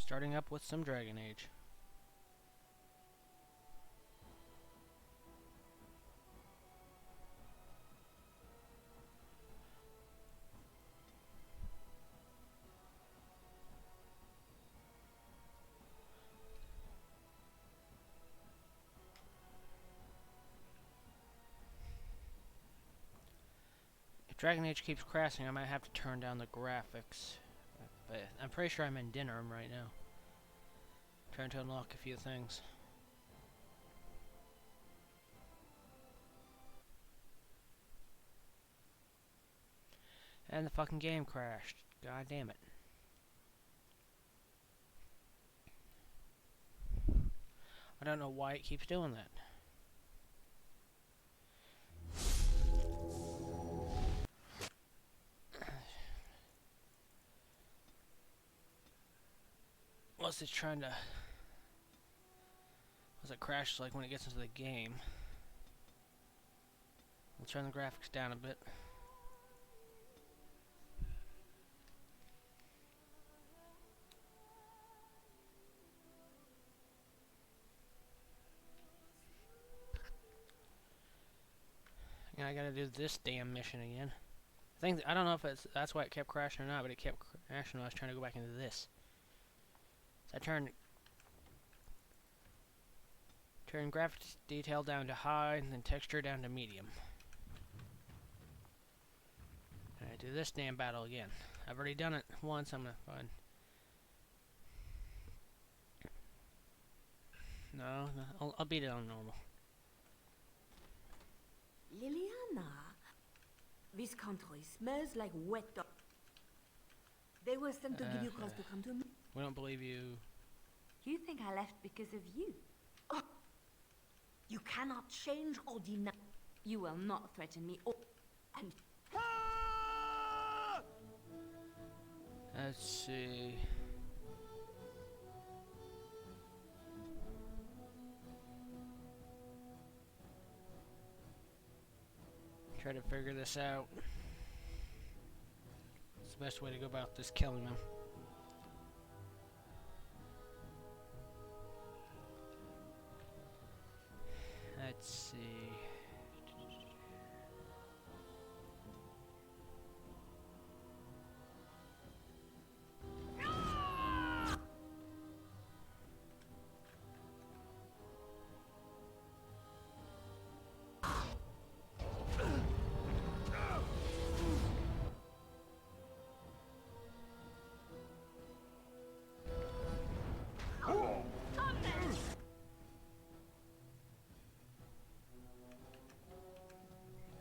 Starting up with some Dragon Age. If Dragon Age keeps crashing, I might have to turn down the graphics. But I'm pretty sure I'm in dinner room right now. Trying to unlock a few things. And the fucking game crashed. God damn it. I don't know why it keeps doing that. Unless it's trying to... Unless it crashes like when it gets into the game. We'll turn the graphics down a bit. And I gotta do this damn mission again. I don't know if that's why it kept crashing or not, but it kept crashing when I was trying to go back into this. So I turned graphics detail down to high, and then texture down to medium. And I do this damn battle again. I've already done it once, I'm gonna find... No, I'll beat it on normal. Liliana, this country smells like wet dog. They were sent to give you cause to come to me. We don't believe you. You think I left because of you? Oh, you cannot change or deny. You will not threaten me or... And... Let's see. Try to figure this out. It's the best way to go about this killing them. Let's see.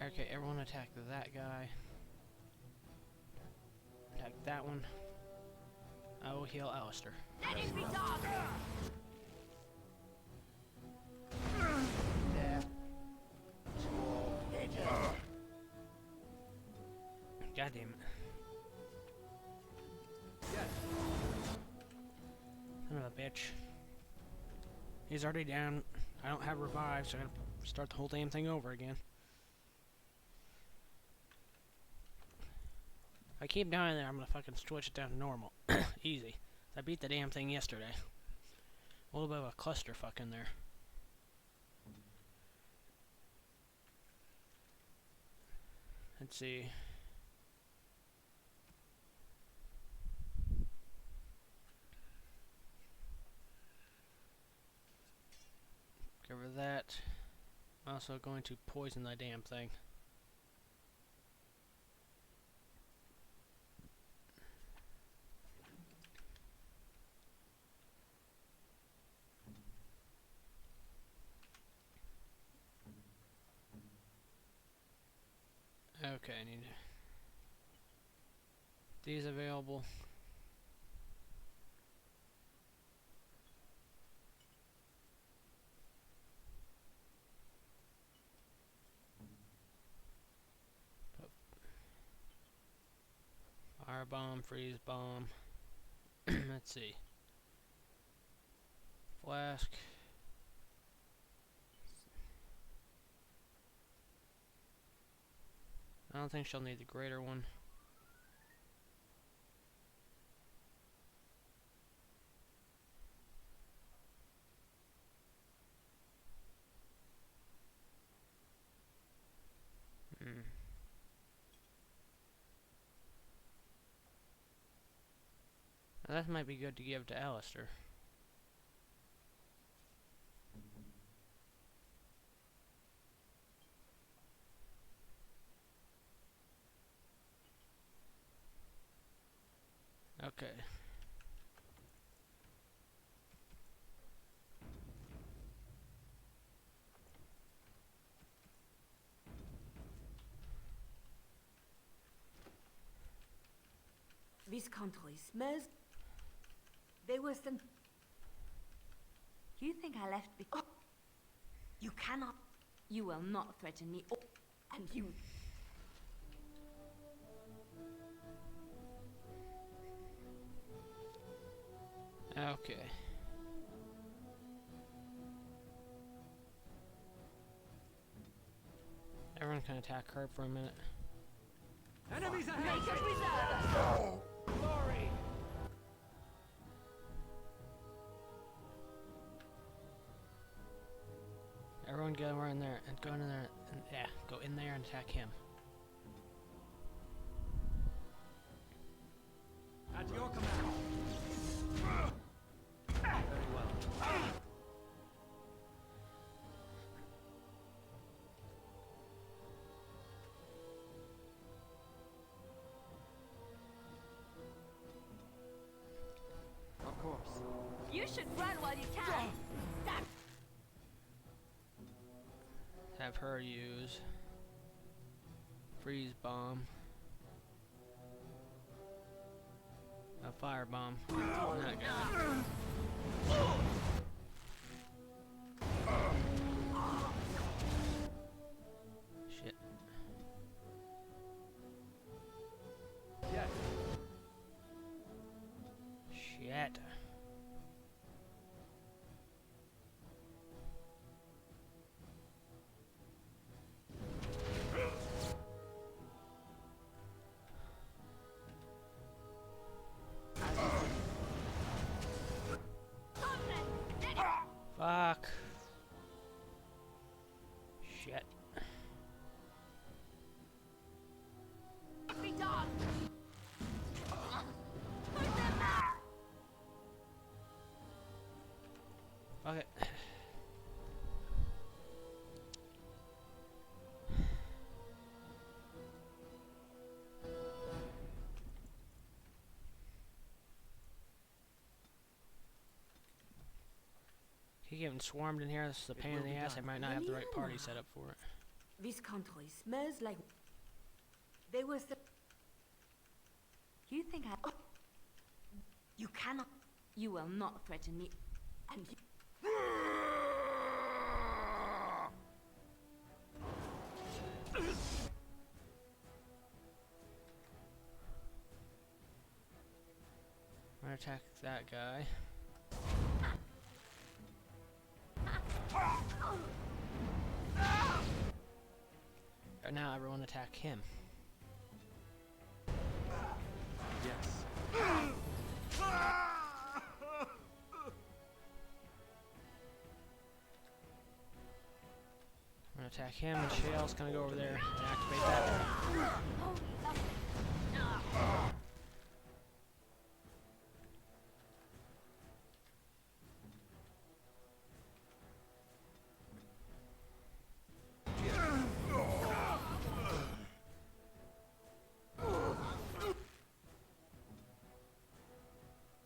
Okay, everyone attack that guy. Attack that one. I will heal Alistair. Let it be done! God damn it. Son of a bitch. He's already down. I don't have revive, so I gotta start the whole damn thing over again. I keep dying there, I'm gonna fucking switch it down to normal. Easy. I beat the damn thing yesterday. A little bit of a clusterfuck in there. Let's see. Cover that. I'm also going to poison that damn thing. Okay, I need these available. Fire bomb, freeze bomb. Let's see. Flask. I don't think she'll need the greater one. that might be good to give to Alistair. Okay. This country smells. There was some. You think I left because. You cannot. You will not threaten me. And you. Okay. Everyone can attack her for a minute. Enemies ahead! Make us reserve! Glory! Everyone go in there and go in there and yeah, go in there and attack him. At your command. Very well. Of course. You should run while you can! Have her use freeze bomb. A fire bomb. That guy. Shit. Yes. Shit. Fuck. Shit. Be done! Put them back! Okay. Keep getting swarmed in here. This is a pain in the ass. I might not have the right party set up for it. This country smells like. There was the. You think I. You cannot. You will not threaten me. And you. I'm gonna attack that guy. And now everyone attack him. Yes. I'm gonna attack him, and Shale's gonna go over there and activate that.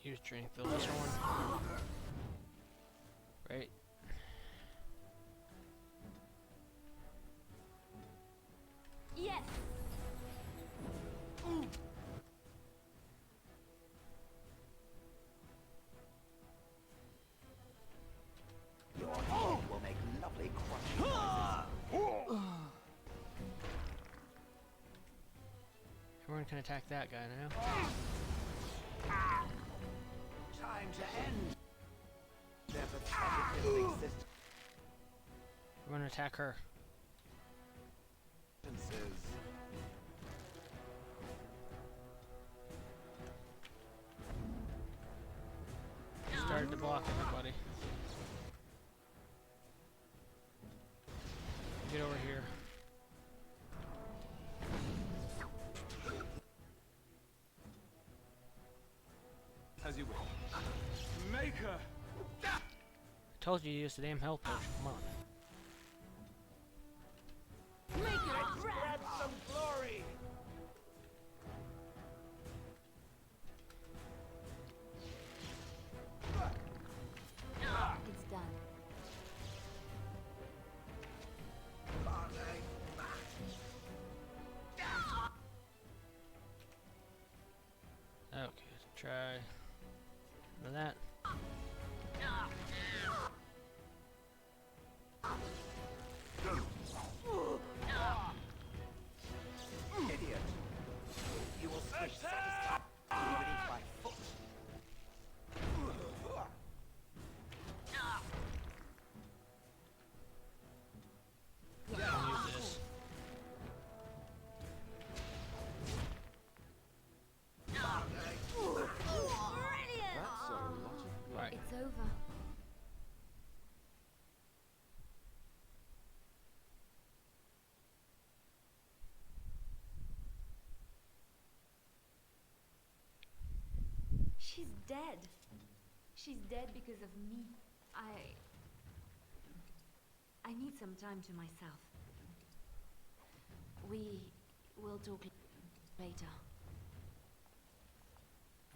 Use drink the lesser one. Right. Yes! Your head will make lovely crunching noises. Everyone can attack that guy now. Time to end. Their pathetic existences. We're gonna attack her. Started to block everybody. Get over here. As you Told you to use the damn health potion. Come on. Make it Let's grab some glory! It's done. Okay, try that. Idiot! You will switch satisfied beneath my foot. I'll use this. Brilliant! That's a lot of blood. Alright. It's over. She's dead. She's dead because of me. I need some time to myself. We will talk later.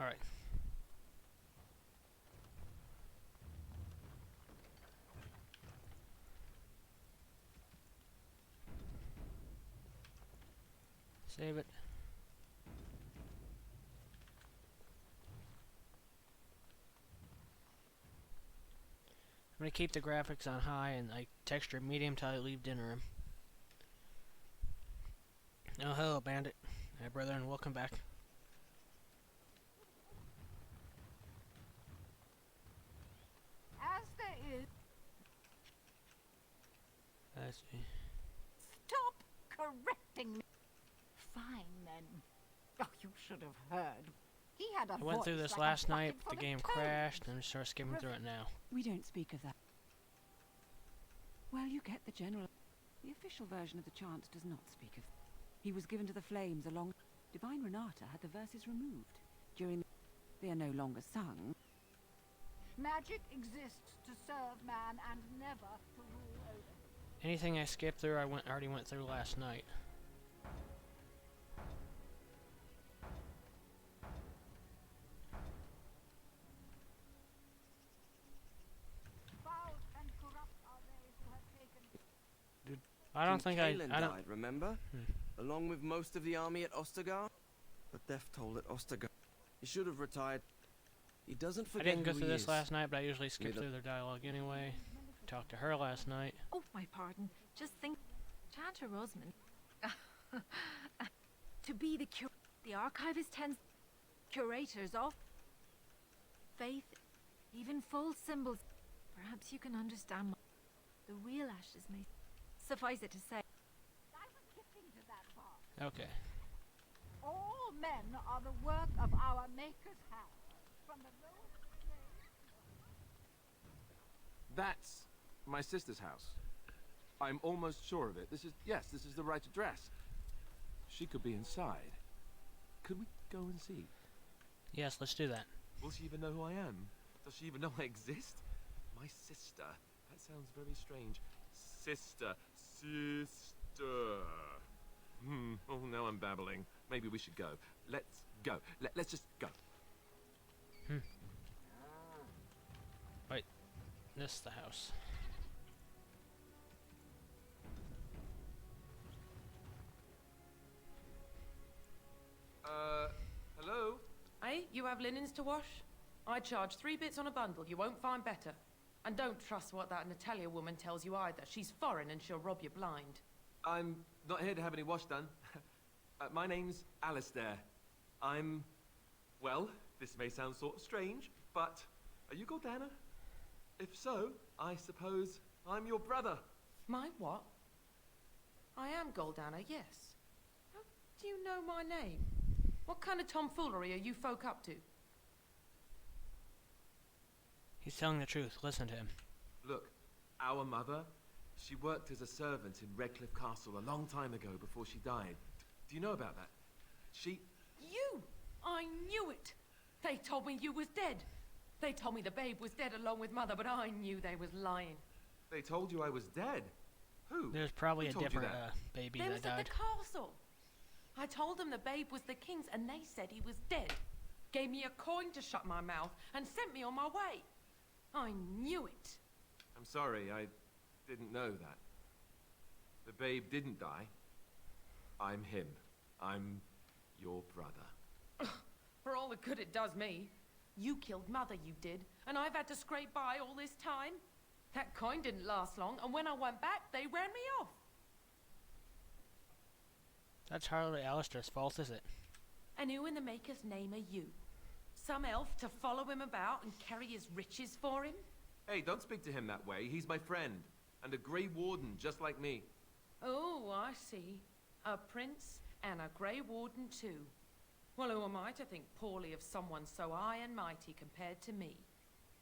Alright. Save it. I'm gonna keep the graphics on high and like texture medium till I leave dinner room. Oh, hello, Bandit. Hi, brother, and welcome back. As there is. Let's see. Stop correcting me. Fine then. Oh, you should have heard. He had a I went through voice this like a last night, bucket but the full of game toads. crashed, and I'm just sort of skimming through it now. We don't speak of that. Well, you get the general. The official version of the chant does not speak of. He was given to the flames along. Divine Renata had the verses removed. During they are no longer sung. Magic exists to serve man and never to rule over. Anything I skipped through, I already went through last night. Foul and corrupt are they who have taken. I don't King think I Kaelin don't. died, remember? Along with most of the army at Ostergar? The death toll at Ostergar. He should have retired. He doesn't I forget didn't go who through he this is. last night, but I usually skip Neither. through their dialogue anyway. Talked to her last night. Oh, my pardon. Just think, Chanter Rosamond. To be the archivist tends curators of faith, even false symbols. Perhaps you can understand the real ashes may suffice it to say. I was getting to that part. Okay. All men are the work of our Maker's hand. From the lowest slave That's my sister's house. I'm almost sure of it. This is the right address. She could be inside. Could we go and see? Yes, let's do that. Will she even know who I am? Does she even know I exist? My sister. That sounds very strange. Sister. Oh, now I'm babbling. Maybe we should go. Let's go. Let's just go. Wait. This is the house. Hello? Eh? You have linens to wash? I charge 3 bits on a bundle. You won't find better. And don't trust what that Natalia woman tells you either. She's foreign and she'll rob you blind. I'm not here to have any wash done. My name's Alistair. Well, this may sound sort of strange, but are you Gordana? If so, I suppose I'm your brother. My what? I am Goldana, yes. How do you know my name? What kind of tomfoolery are you folk up to? He's telling the truth. Listen to him. Look, our mother, she worked as a servant in Redcliffe Castle a long time ago before she died. Do you know about that? She... You! I knew it! They told me you was dead. They told me the babe was dead along with Mother, but I knew they was lying. They told you I was dead. Who? There's probably Who a told you different that? baby They that was at died. the castle. I told them the babe was the king's, and they said he was dead. Gave me a coin to shut my mouth, and sent me on my way. I knew it. I'm sorry, I didn't know that. The babe didn't die. I'm him. I'm your brother. For all the good it does me. You killed Mother, you did, and I've had to scrape by all this time. That coin didn't last long, and when I went back, they ran me off. That's hardly Alistair's fault, is it? And who in the Maker's name are you? Some elf to follow him about and carry his riches for him? Hey, don't speak to him that way. He's my friend. And a Grey Warden, just like me. Oh, I see. A prince and a Grey Warden too. Well, who am I to think poorly of someone so high and mighty compared to me?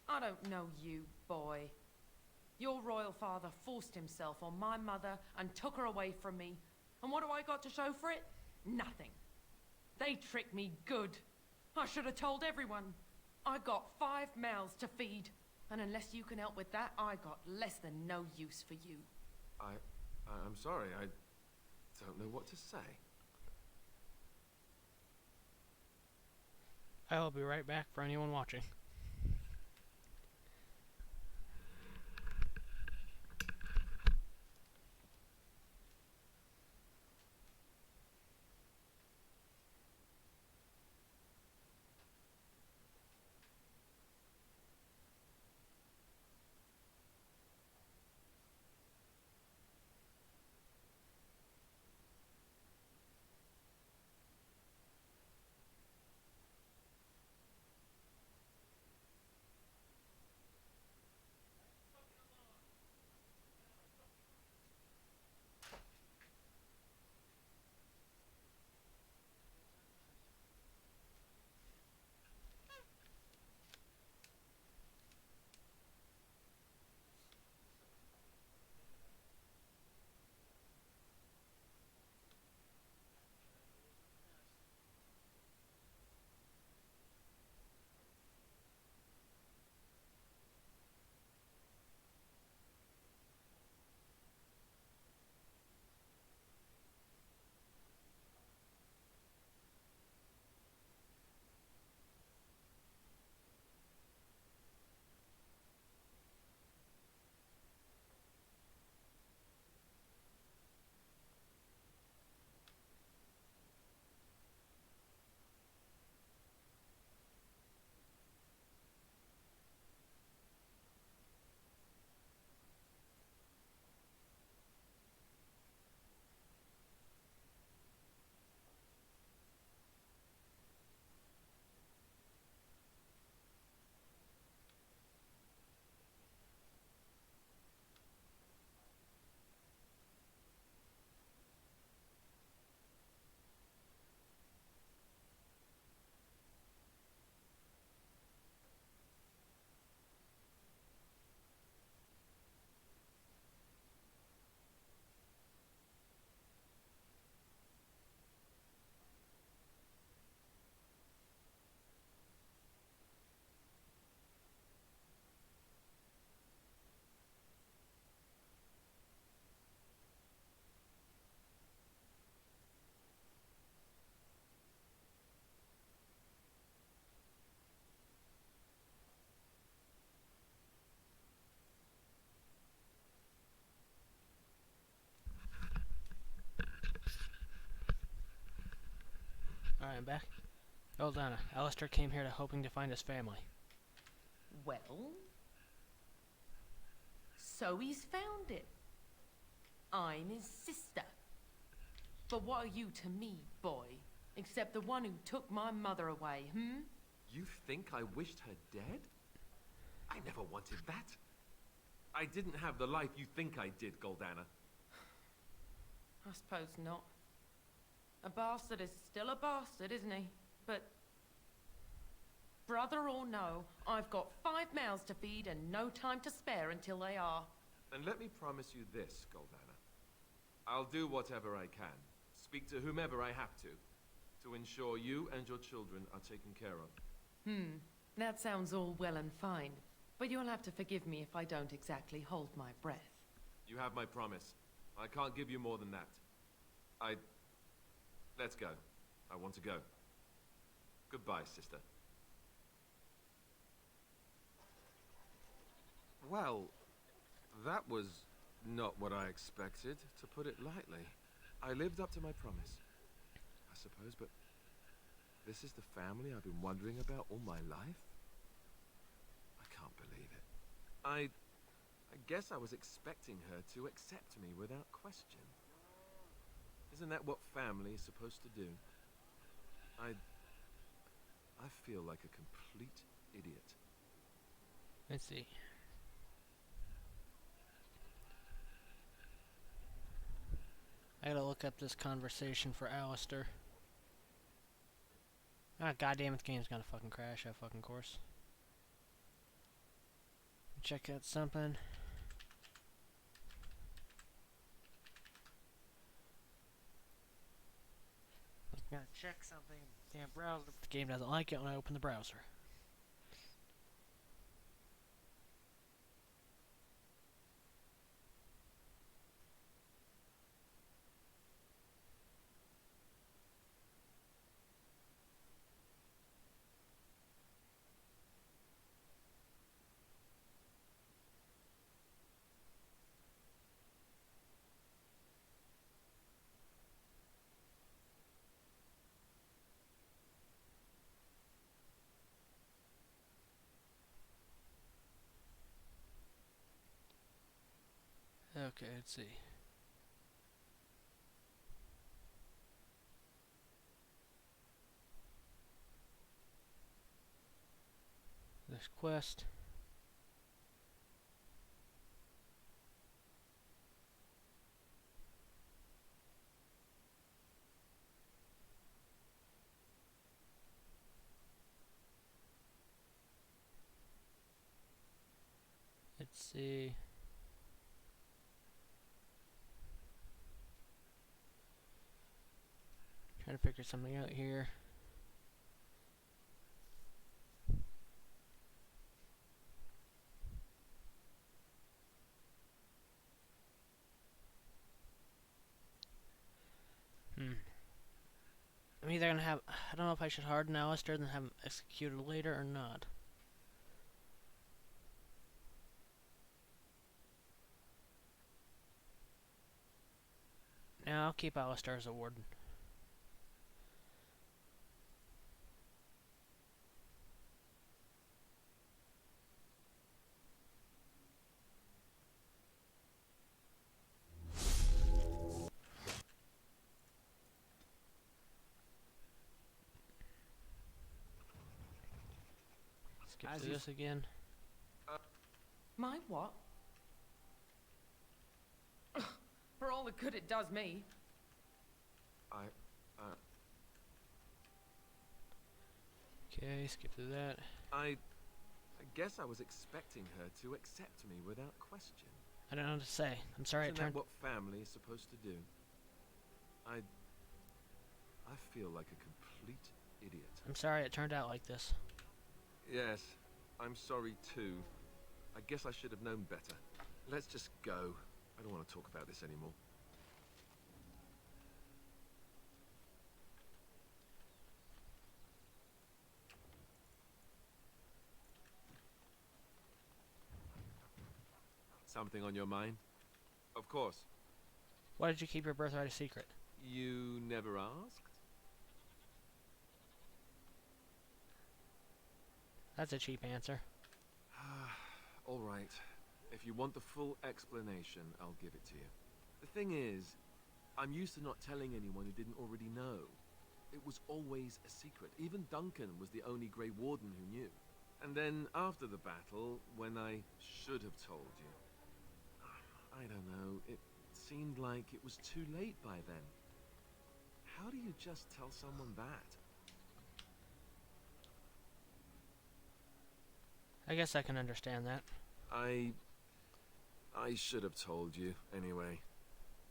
I don't know you, boy. Your royal father forced himself on my mother and took her away from me. And what do I got to show for it? Nothing. They tricked me good. I should have told everyone. I got 5 mouths to feed. And unless you can help with that, I got less than no use for you. I'm sorry, I don't know what to say. I will be right back for anyone watching. Alright, I'm back. Hold on. Alistair came here hoping to find his family. Well, so he's found it. I'm his sister. But what are you to me, boy? Except the one who took my mother away, hmm? You think I wished her dead? I never wanted that. I didn't have the life you think I did, Goldana. I suppose not. A bastard is still a bastard, isn't he? But, brother or no, I've got 5 mouths to feed and no time to spare until they are. And let me promise you this, Goldana. I'll do whatever I can, speak to whomever I have to ensure you and your children are taken care of. That sounds all well and fine, but you'll have to forgive me if I don't exactly hold my breath. You have my promise. I can't give you more than that. Let's go. I want to go. Goodbye, sister. Well, that was not what I expected, to put it lightly. I lived up to my promise, I suppose, but this is the family I've been wondering about all my life? I can't believe it. I guess I was expecting her to accept me without question. Isn't that what family is supposed to do? I feel like a complete idiot. Let's see. I gotta look up this conversation for Alistair. Ah, goddamn it, the game's gonna fucking crash, that fucking course. Check out something. Gotta check something. Damn browser. The game doesn't like it when I open the browser. Okay, let's see. This quest. Let's see. Trying to figure something out here. I'm either gonna have. I don't know if I should harden Alistair and have him executed later or not. Now I'll keep Alistair as a warden. Skip through this again. My what? For all the good it does me. Okay, skip through that. I guess I was expecting her to accept me without question. I don't know what to say. I'm sorry Isn't it turned. that what family is supposed to do? I feel like a complete idiot. I'm sorry it turned out like this. Yes, I'm sorry too. I guess I should have known better. Let's just go. I don't want to talk about this anymore. Something on your mind? Of course. Why did you keep your birthright a secret? You never asked? That's a cheap answer. All right. If you want the full explanation, I'll give it to you. The thing is, I'm used to not telling anyone who didn't already know. It was always a secret. Even Duncan was the only Grey Warden who knew. And then after the battle, when I should have told you, I don't know, it seemed like it was too late by then. How do you just tell someone that? I guess I can understand that. I should have told you, anyway.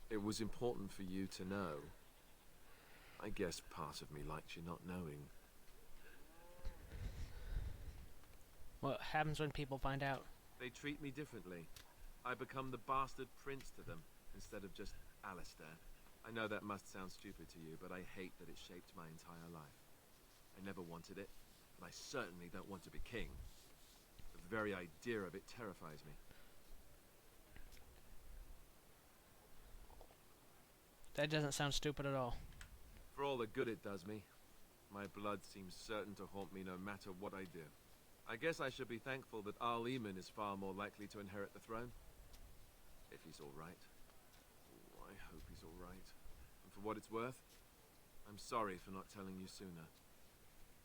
It was important for you to know. I guess part of me liked you not knowing. What happens when people find out? They treat me differently. I become the bastard prince to them, instead of just Alistair. I know that must sound stupid to you, but I hate that it shaped my entire life. I never wanted it, but I certainly don't want to be king. The very idea of it terrifies me. That doesn't sound stupid at all. For all the good it does me, my blood seems certain to haunt me no matter what I do. I guess I should be thankful that Al Eamon is far more likely to inherit the throne. If he's alright. Oh, I hope he's alright. And for what it's worth, I'm sorry for not telling you sooner.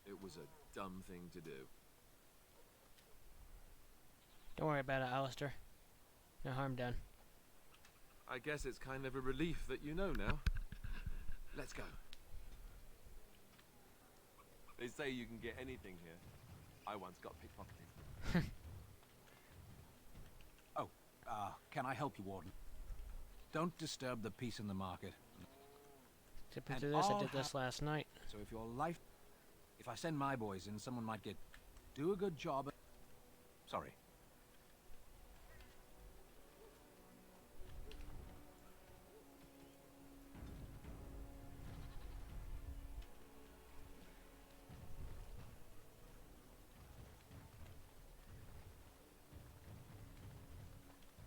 It was a dumb thing to do. Don't worry about it, Alistair. No harm done. I guess it's kind of a relief that you know now. Let's go. They say you can get anything here. I once got pickpocketed. Can I help you, Warden? Don't disturb the peace in the market. Tipping And through this, I all did this last night. So if I send my boys in, someone might do a good job. Sorry.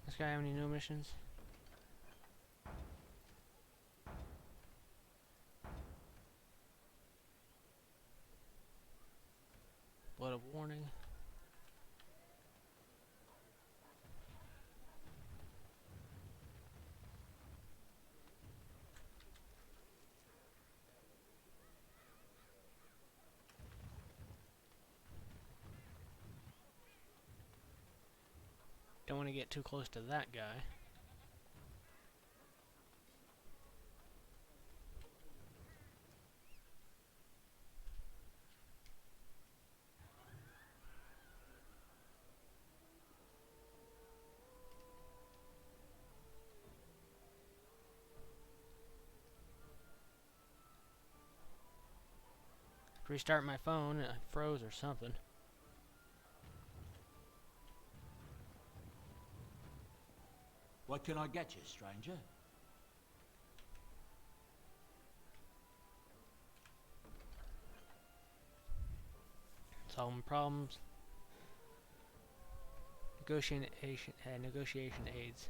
This guy have any new missions? Blood of warning. Don't want to get too close to that guy. Restart my phone, it froze or something. What can I get you, stranger? Solving problems. Negotiation aids.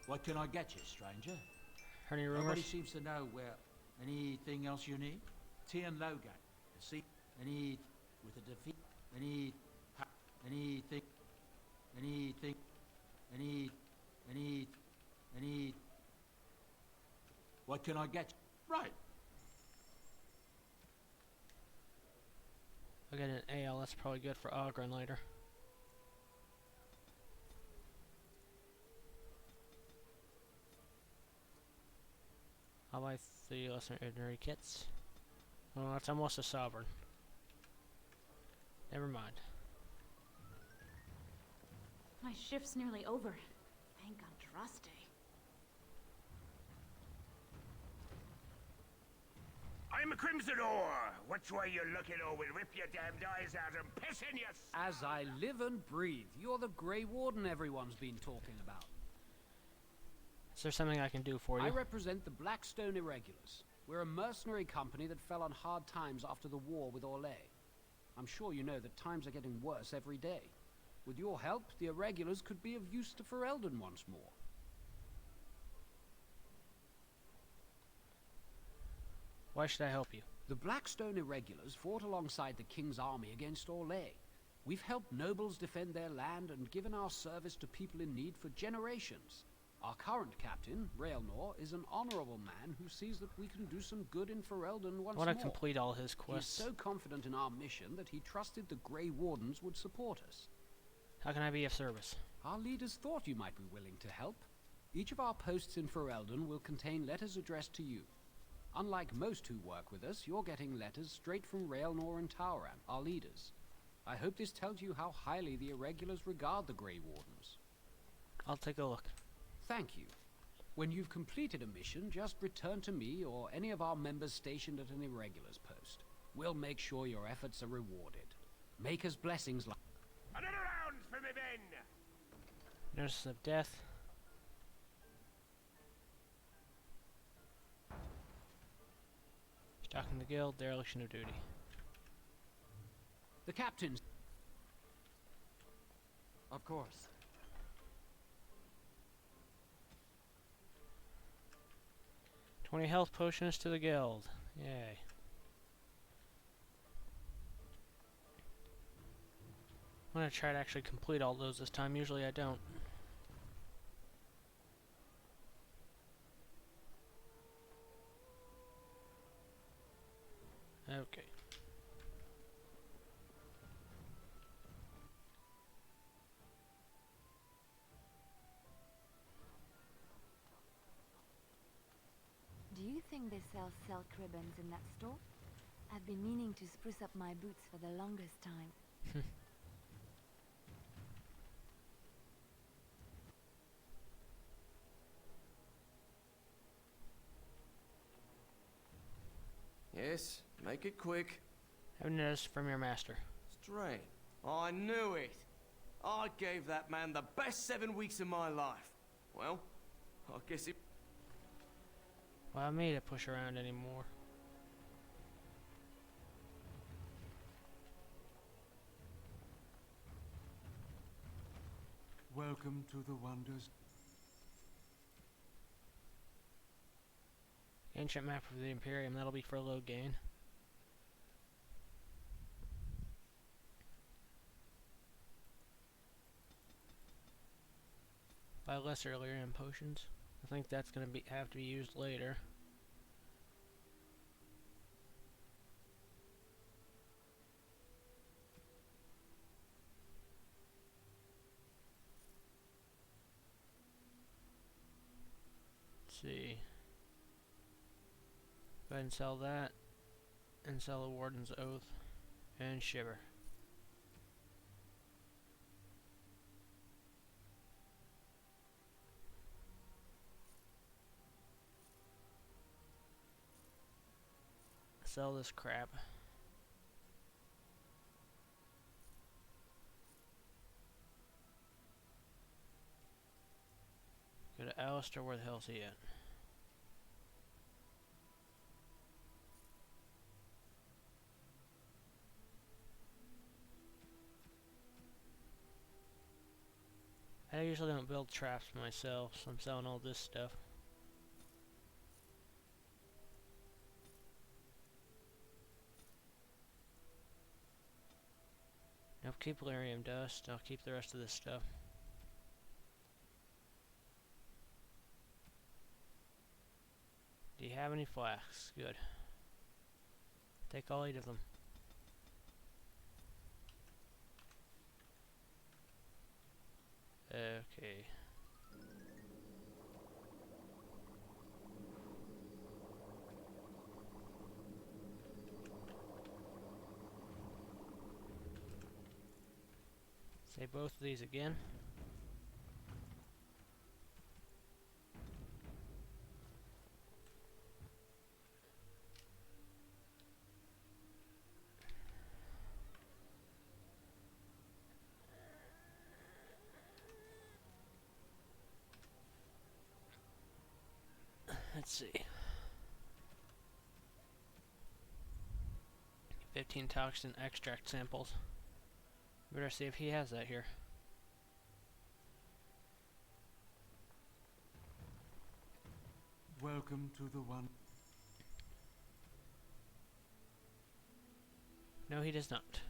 What can I get you, stranger? Heard any Nobody rumors? seems to know where. Anything else you need? Tea and Logan. See, any with a defeat. Anything. Any. What can I get you? Right. I'll get an ale, that's probably good for Ogren later. I'll buy 3 lesser ordinary kits. Oh, that's almost a sovereign. Never mind. My shift's nearly over. Thank Andraste. I'm a Crimsonor. Which way you looking, or we'll rip your damned eyes out and piss in your... As I live and breathe, you're the Grey Warden everyone's been talking about. Is there something I can do for you? I represent the Blackstone Irregulars. We're a mercenary company that fell on hard times after the war with Orlais. I'm sure you know that times are getting worse every day. With your help, the Irregulars could be of use to Ferelden once more. Why should I help you? The Blackstone Irregulars fought alongside the King's army against Orlais. We've helped nobles defend their land and given our service to people in need for generations. Our current captain, Raelnor, is an honorable man who sees that we can do some good in Ferelden once more. I want to complete all his He's quests. so confident in our mission that he trusted the Grey Wardens would support us. How can I be of service? Our leaders thought you might be willing to help. Each of our posts in Ferelden will contain letters addressed to you. Unlike most who work with us, you're getting letters straight from Raelnor and Tauran, our leaders. I hope this tells you how highly the Irregulars regard the Grey Wardens. I'll take a look. Thank you. When you've completed a mission, just return to me or any of our members stationed at an irregulars post. We'll make sure your efforts are rewarded. Maker's blessings like... Another round for me men! Nurses of death. Stalking the guild, dereliction of duty. The captain's... Of course. 20 health potions to the guild. Yay. I'm gonna try to actually complete all those this time. Usually I don't. Okay. Do you think they sell silk ribbons in that store? I've been meaning to spruce up my boots for the longest time. Yes, make it quick. Have notice from your master. Straight. I knew it. I gave that man the best 7 weeks of my life. Well, I guess it... Allow me to push around anymore. Welcome to the wonders. Ancient map of the Imperium, that'll be for load gain. Buy less earlier in potions. I think that's gonna have to be used later. Let's see. Go ahead and sell that, and sell the Warden's Oath, and Shiver. Sell this crap. Go to Alistair, where the hell's he at? I usually don't build traps myself, so I'm selling all this stuff. I'll keep Lyrium dust, I'll keep the rest of this stuff. Do you have any flasks? Good. Take all 8 of them. Okay. Say both of these again. Let's see. 15 toxin extract samples. Better see if he has that here. Welcome to the one. No, he does not.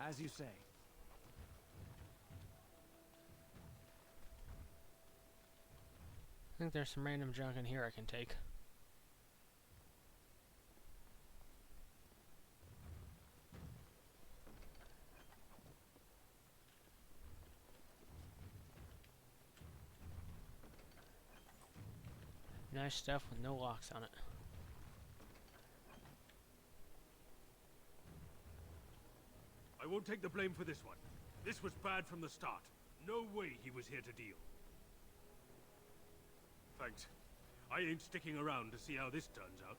As you say. I think there's some random junk in here I can take. Nice stuff with no locks on it. I won't take the blame for this one. This was bad from the start. No way he was here to deal. Thanks. I ain't sticking around to see how this turns out.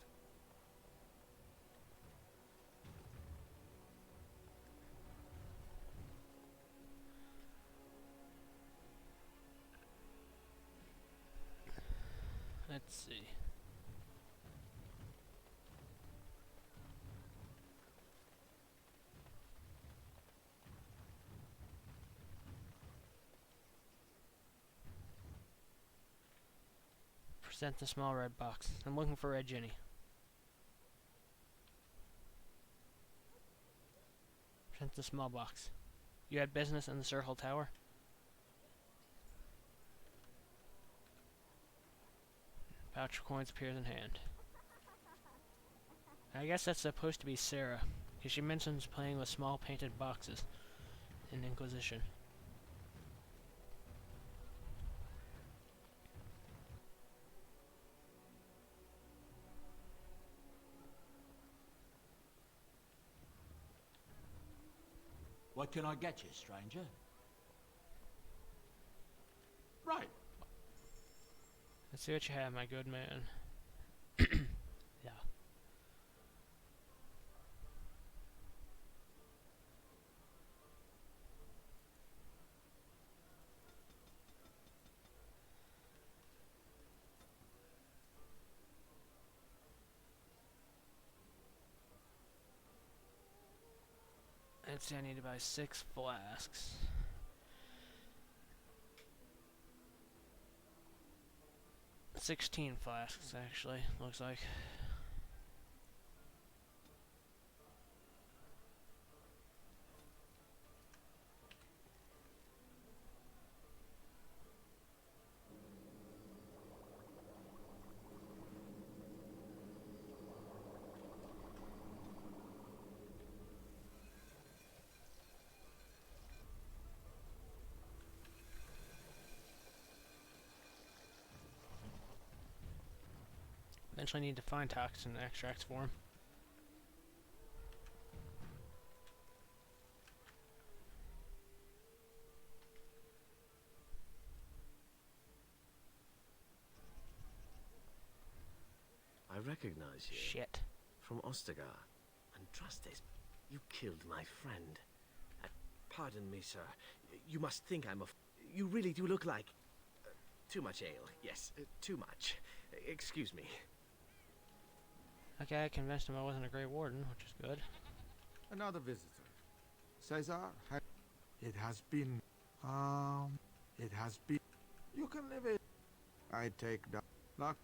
Let's see. Present the small red box. I'm looking for Red Ginny. Present the small box. You had business in the Circle Tower? Pouch of coins appears in hand. I guess that's supposed to be Sarah, because she mentions playing with small painted boxes in Inquisition. What can I get you, stranger? Right. Let's see what you have, my good man. Yeah. Let's see, I need to buy 6 flasks. $16 flasks, actually, looks like. Eventually need to find toxin extracts for him. I recognize you. Shit. From Ostagar. And trust this, you killed my friend. Pardon me, sir. You must think I'm a... You really do look like... too much ale. Yes, too much. Excuse me. Okay, I convinced him I wasn't a Grey Warden, which is good. Another visitor. Caesar, it has been... It has been... You can leave it. I take that. Luck.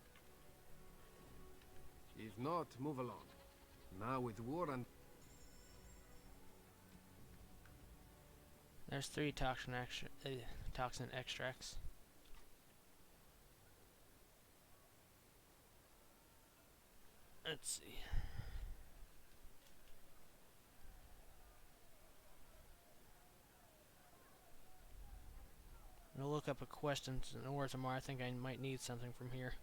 If not, move along. Now with war and... There's 3 toxin extracts. Let's see. I'm gonna look up a question in Orzammar. I think I might need something from here.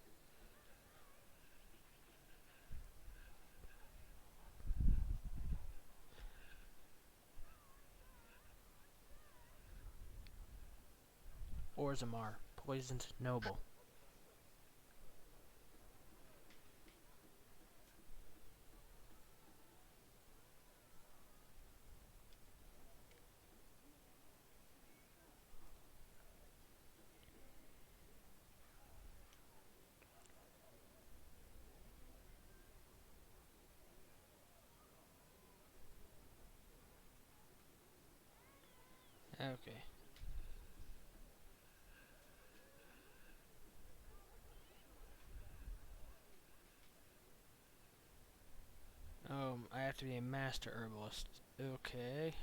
Orzammar, poisoned noble. Okay. I have to be a master herbalist. Okay.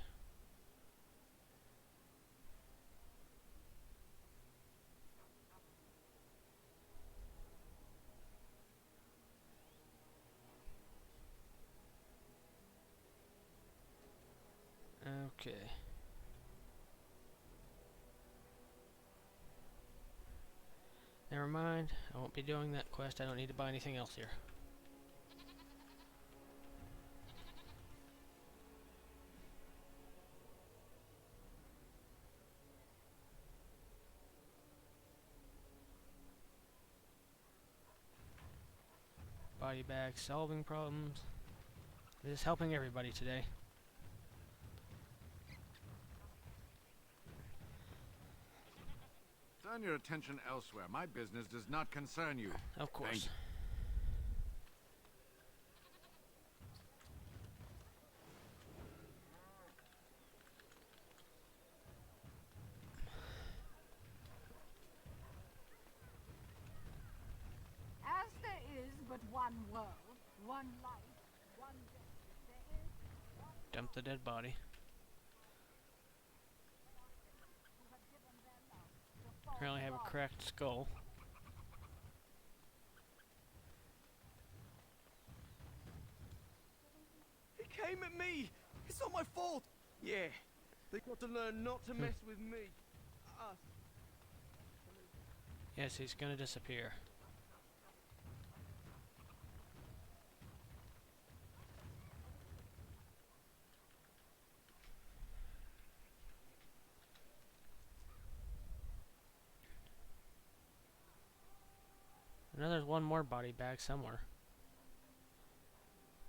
Okay. Never mind. I won't be doing that quest. I don't need to buy anything else here. Body bag solving problems. It is helping everybody today. Turn your attention elsewhere. My business does not concern you. Of course. As there is but one world, one life, one death, there is Dump the dead body. Currently have a cracked skull. He came at me! It's not my fault! Yeah, they got to learn not to mess with me. Us. Yes, he's gonna disappear. I know there's one more body bag somewhere.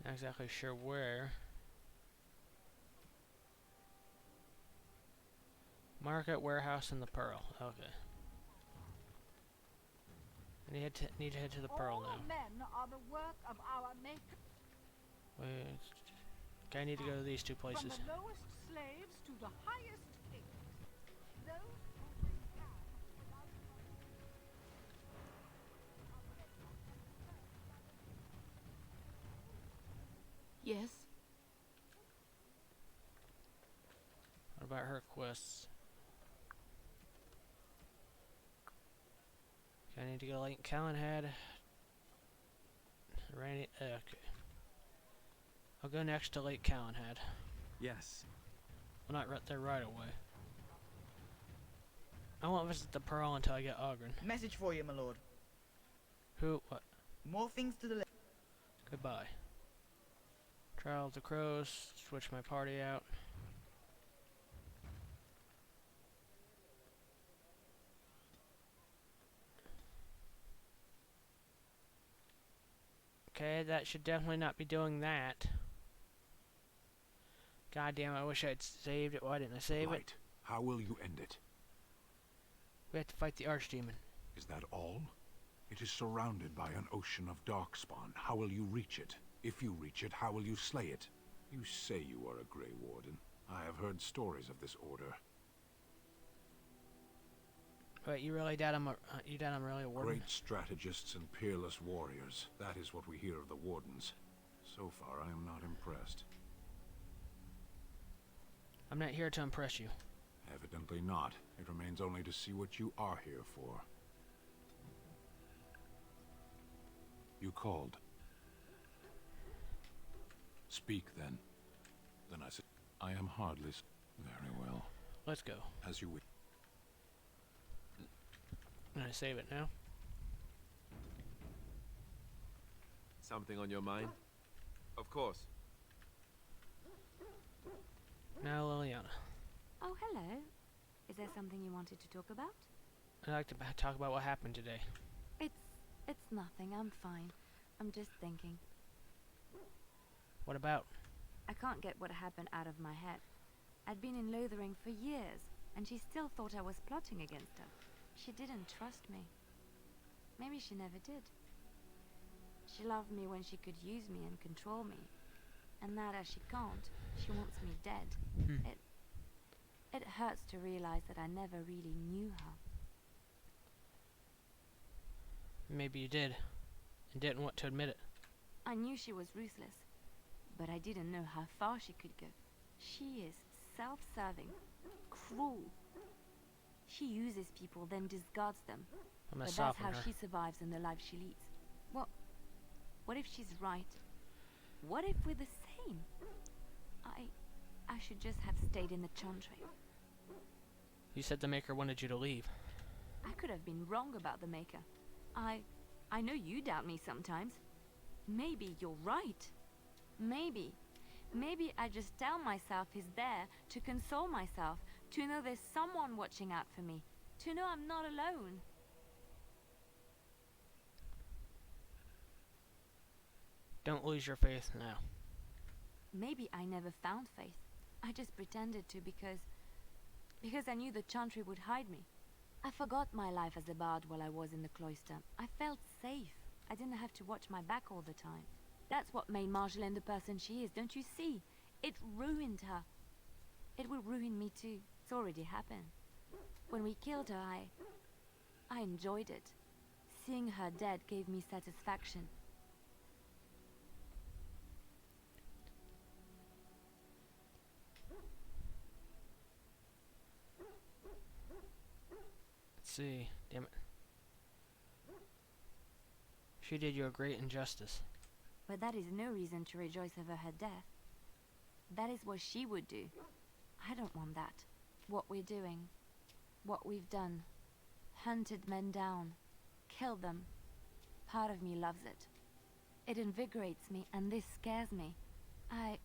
Not exactly sure where. Market, warehouse, and the pearl. Okay. I need to head to the pearl now. all men are the work of our Maker. Wait. Okay, I need to go to these two places. From the lowest slaves to the highest kings. Those who think can without Yes? What about her quests? Okay, I need to go to Lake Calenhead. Okay. I'll go next to Lake Calenhead. Yes. I'm not right there right away. I won't visit the Pearl until I get Ogren. Message for you, my lord. Who? What? More things to the left. Goodbye. Trial of the Crows. Switch my party out. Okay, that should definitely not be doing that. God damn, I wish I'd saved it. Why didn't I save it? How will you end it? We have to fight the Archdemon. Is that all? It is surrounded by an ocean of darkspawn. How will you reach it? If you reach it, how will you slay it? You say you are a Grey Warden. I have heard stories of this order. Wait, you really doubt I'm really a warden? Great strategists and peerless warriors. That is what we hear of the Wardens. So far, I am not impressed. I'm not here to impress you. Evidently not. It remains only to see what you are here for. You called. Speak, then. Then I said, I am hardly... Very well. Let's go. As you wish. Can I save it now? Something on your mind? Of course. Now, Liliana. Oh, hello. Is there something you wanted to talk about? I'd like to talk about what happened today. It's nothing. I'm fine. I'm just thinking. What about? I can't get what happened out of my head. I'd been in Lothering for years, and she still thought I was plotting against her. She didn't trust me. Maybe she never did. She loved me when she could use me and control me. And now that she can't, she wants me dead. It hurts to realize that I never really knew her. Maybe you did, and didn't want to admit it. I knew she was ruthless, but I didn't know how far she could go. She is self-serving, cruel. She uses people, then discards them. I'm gonna But that's soften how her. she survives in the life she leads. What if she's right? What if we're the same? I should just have stayed in the Chantry. You said the Maker wanted you to leave. I could have been wrong about the Maker. I know you doubt me sometimes. Maybe you're right. Maybe I just tell myself he's there to console myself, to know there's someone watching out for me, to know I'm not alone. Don't lose your faith now. Maybe I never found faith. I just pretended to because I knew the Chantry would hide me. I forgot my life as a bard while I was in the cloister. I felt safe. I didn't have to watch my back all the time. That's what made Marjolaine the person she is, don't you see? It ruined her. It will ruin me too. It's already happened. When we killed her, I enjoyed it. Seeing her dead gave me satisfaction. Let's see. Damn it. She did you a great injustice. But that is no reason to rejoice over her death. That is what she would do. I don't want that. What we're doing, what we've done, hunted men down, killed them. Part of me loves it. It invigorates me, and this scares me. I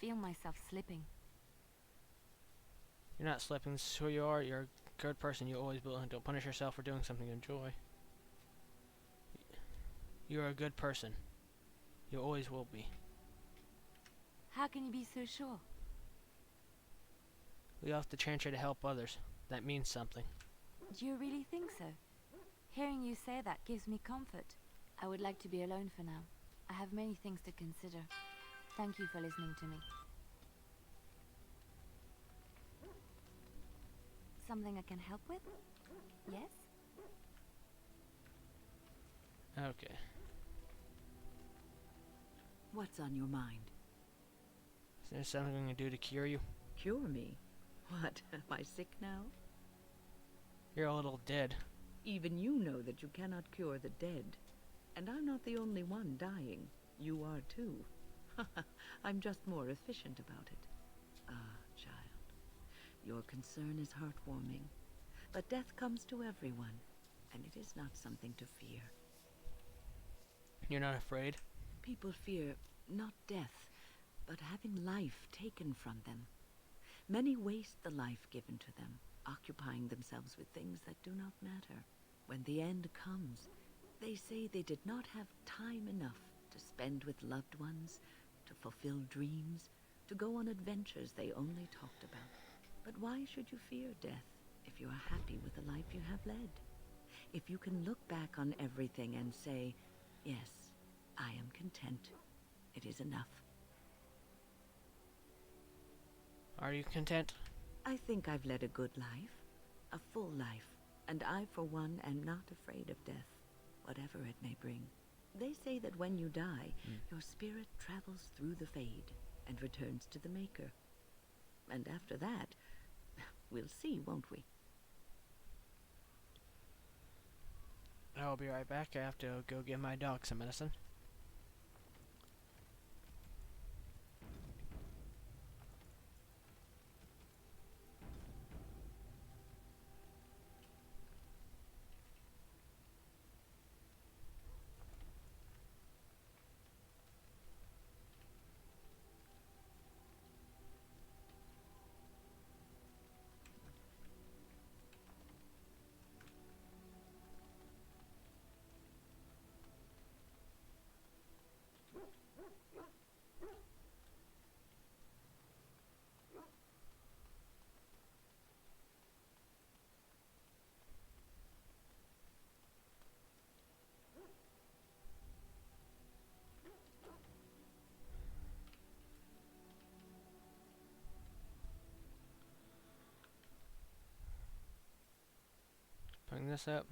feel myself slipping. You're not slipping. This is who you are. You're a good person. You always will. Don't punish yourself for doing something you enjoy. You're a good person. You always will be. How can you be so sure? We left the Chantry to help others. That means something. Do you really think so? Hearing you say that gives me comfort. I would like to be alone for now. I have many things to consider. Thank you for listening to me. Something I can help with? Yes? Okay. What's on your mind? Is there something I can do to cure you? Cure me? What, am I sick now? You're a little dead. Even you know that you cannot cure the dead. And I'm not the only one dying. You are too. I'm just more efficient about it. Ah, child. Your concern is heartwarming. But death comes to everyone, and it is not something to fear. You're not afraid? People fear not death, but having life taken from them. Many waste the life given to them, occupying themselves with things that do not matter. When the end comes, they say they did not have time enough to spend with loved ones, to fulfill dreams, to go on adventures they only talked about. But why should you fear death if you are happy with the life you have led? If you can look back on everything and say, yes, I am content, it is enough. Are you content? I think I've led a good life, a full life, and I, for one, am not afraid of death, whatever it may bring. They say that when you die, your spirit travels through the fade and returns to the Maker. And after that, we'll see, won't we? I'll be right back. I have to go give my dog some medicine. Bring this up.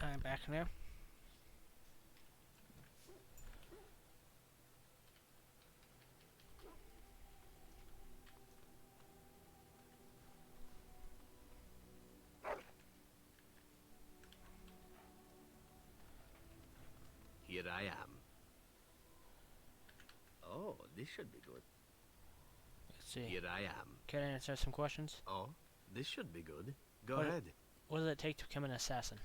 I'm back now. Here I am. Oh, this should be good. Let's see. Here I am. Can I answer some questions? Oh, this should be good. Go What- ahead. What does it take to become an assassin?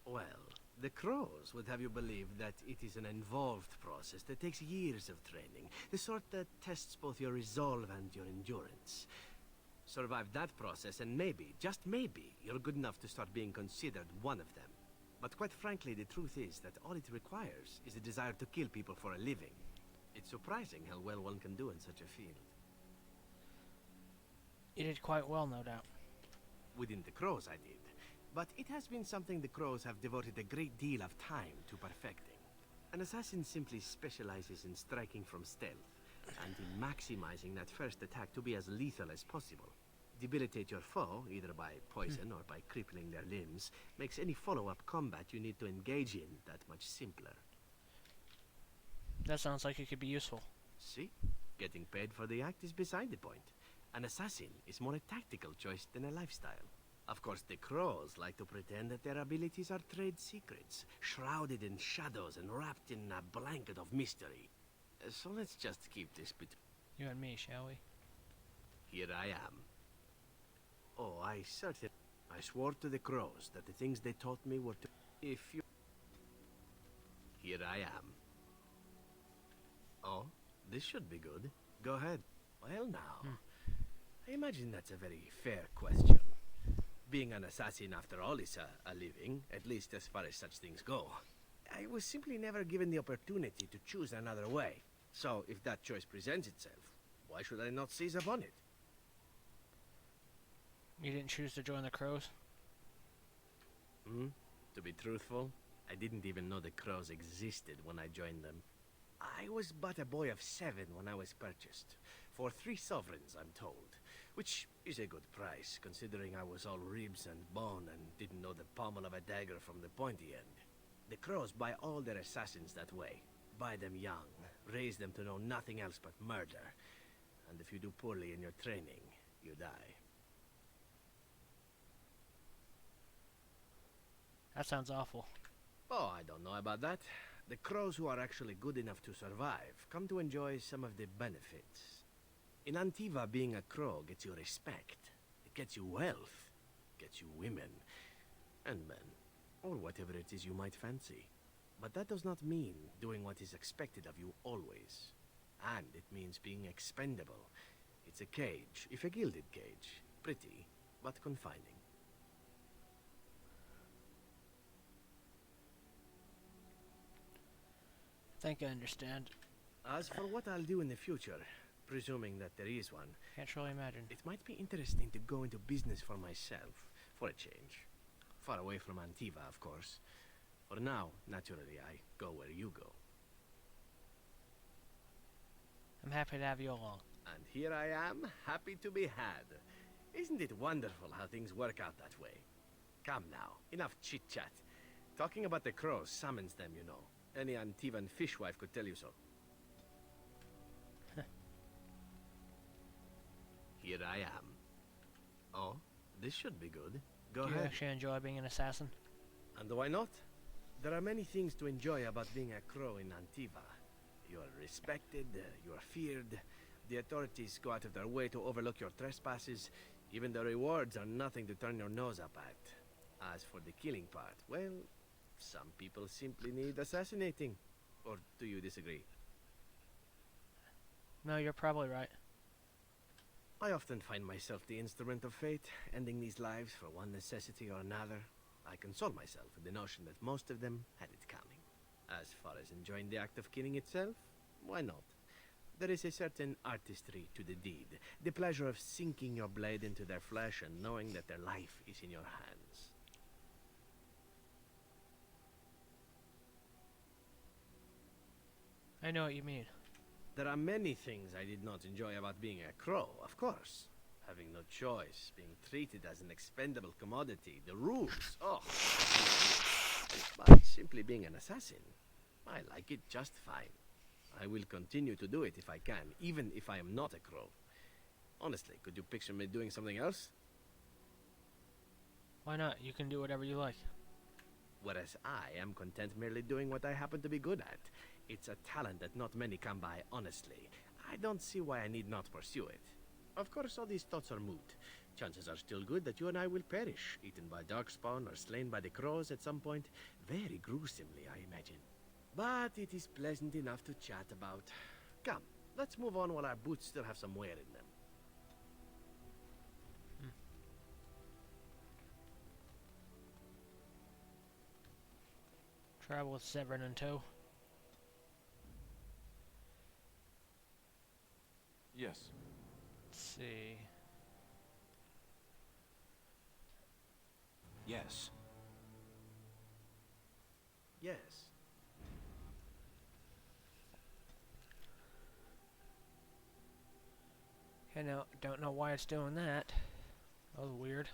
Well, the crows would have you believe that it is an involved process that takes years of training. The sort that tests both your resolve and your endurance. Survive that process and maybe, just maybe, you're good enough to start being considered one of them. But quite frankly, the truth is that all it requires is a desire to kill people for a living. It's surprising how well one can do in such a field. You did quite well, no doubt. Within the crows, I did. But it has been something the crows have devoted a great deal of time to perfecting. An assassin simply specializes in striking from stealth, and in maximizing that first attack to be as lethal as possible. Debilitate your foe, either by poison or by crippling their limbs, makes any follow-up combat you need to engage in that much simpler. That sounds like it could be useful. See? Getting paid for the act is beside the point. An assassin is more a tactical choice than a lifestyle. Of course, the crows like to pretend that their abilities are trade secrets, shrouded in shadows and wrapped in a blanket of mystery. So let's just keep this between You and me, shall we? Here I am. Oh, I swore to the crows that the things they taught me were to... If you... Here I am. Oh, this should be good. Go ahead. Well now, I imagine that's a very fair question. Being an assassin, after all, is a living, at least as far as such things go. I was simply never given the opportunity to choose another way. So, if that choice presents itself, why should I not seize upon it? You didn't choose to join the crows? To be truthful, I didn't even know the crows existed when I joined them. I was but a boy of 7 when I was purchased. For 3 sovereigns, I'm told. Which is a good price, considering I was all ribs and bone and didn't know the pommel of a dagger from the pointy end. The crows buy all their assassins that way. Buy them young, raise them to know nothing else but murder. And if you do poorly in your training, you die. That sounds awful. Oh, I don't know about that. The crows who are actually good enough to survive come to enjoy some of the benefits. In Antiva, being a crow gets you respect. It gets you wealth. Gets you women. And men. Or whatever it is you might fancy. But that does not mean doing what is expected of you always. And it means being expendable. It's a cage, if a gilded cage. Pretty, but confining. I think I understand. As for what I'll do in the future, presuming that there is one, Can't really imagine. it might be interesting to go into business for myself, for a change. Far away from Antiva, of course. For now, naturally, I go where you go. I'm happy to have you along. And here I am, happy to be had. Isn't it wonderful how things work out that way? Come now, enough chit-chat. Talking about the crows summons them, you know. Any Antivan fishwife could tell you so. Here I am. Oh, this should be good. Go Do you ahead. actually enjoy being an assassin? And why not? There are many things to enjoy about being a crow in Antiva. You are respected, you are feared. The authorities go out of their way to overlook your trespasses. Even the rewards are nothing to turn your nose up at. As for the killing part, well, some people simply need assassinating. Or do you disagree? No, you're probably right. I often find myself the instrument of fate, ending these lives for one necessity or another. I console myself with the notion that most of them had it coming. As far as enjoying the act of killing itself, why not? There is a certain artistry to the deed, the pleasure of sinking your blade into their flesh and knowing that their life is in your hands. I know what you mean. There are many things I did not enjoy about being a crow, of course. Having no choice, being treated as an expendable commodity, the rules, oh. But simply being an assassin, I like it just fine. I will continue to do it if I can, even if I am not a crow. Honestly, could you picture me doing something else? Why not? You can do whatever you like. Whereas I am content merely doing what I happen to be good at. It's a talent that not many come by honestly. I don't see why I need not pursue it. Of course, all these thoughts are moot. Chances are still good that you and I will perish, eaten by darkspawn or slain by the crows at some point. Very gruesomely, I imagine. But it is pleasant enough to chat about. Come, let's move on while our boots still have some wear in them. Travel with Severin in tow. Yes. Let's see. Yes. Yes. Okay, now, don't know why it's doing that. That was weird.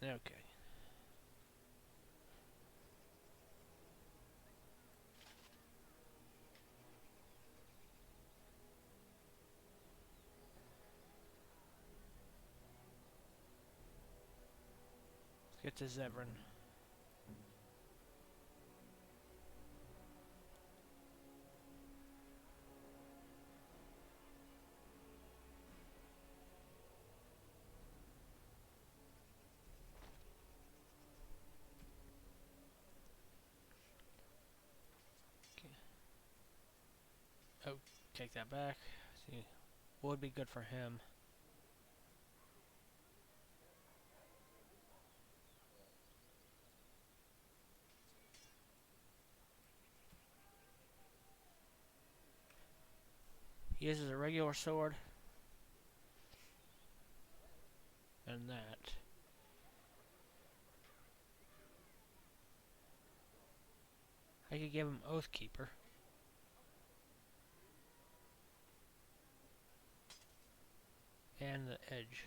Okay. Let's get to Zevran. Oh, take that back. See, what would be good for him? He uses a regular sword. And that. I could give him Oathkeeper. And the Edge.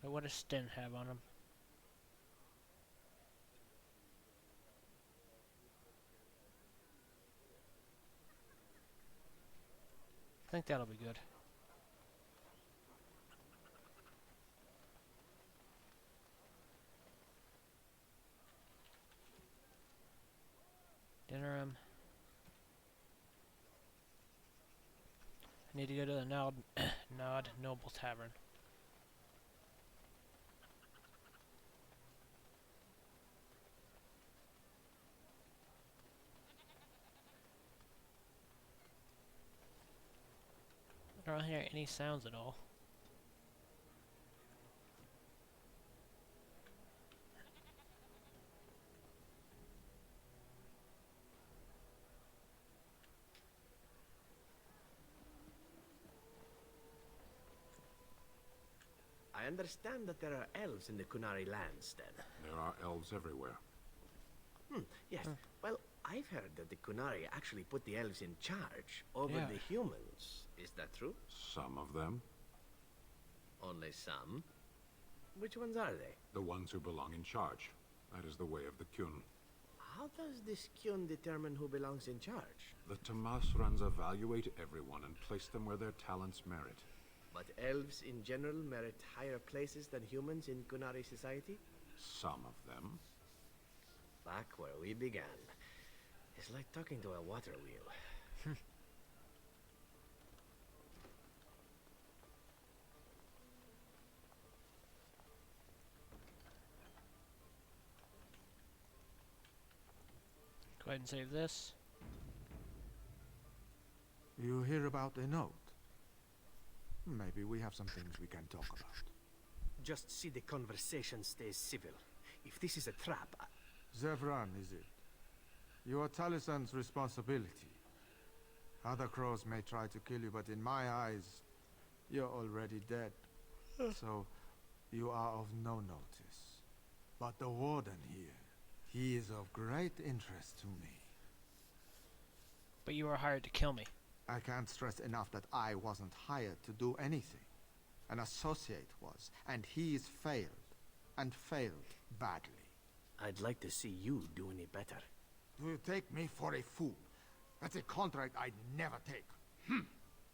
What does Sten have on him? I think that'll be good. Dinner him. I need to go to the Nod Noble Tavern. I don't hear any sounds at all. I understand that there are elves in the Kunari lands, then. There are elves everywhere. Yes. Well, I've heard that the Kunari actually put the elves in charge over Yeah. the humans. Is that true? Some of them. Only some? Which ones are they? The ones who belong in charge. That is the way of the Kyun. How does this Kyun determine who belongs in charge? The Tamasrans evaluate everyone and place them where their talents merit. But elves in general merit higher places than humans in Kunari society? Some of them. Back where we began. It's like talking to a water wheel. Go ahead and save this. You hear about a note? Maybe we have some things we can talk about. Just see the conversation stays civil. If this is a trap, Zevran, is it? You are Talison's responsibility. Other crows may try to kill you, but in my eyes, you're already dead. So, you are of no notice. But the warden here, he is of great interest to me. But you were hired to kill me. I can't stress enough that I wasn't hired to do anything. An associate was, and he's failed. And failed badly. I'd like to see you do any better. Do you take me for a fool? That's a contract I'd never take.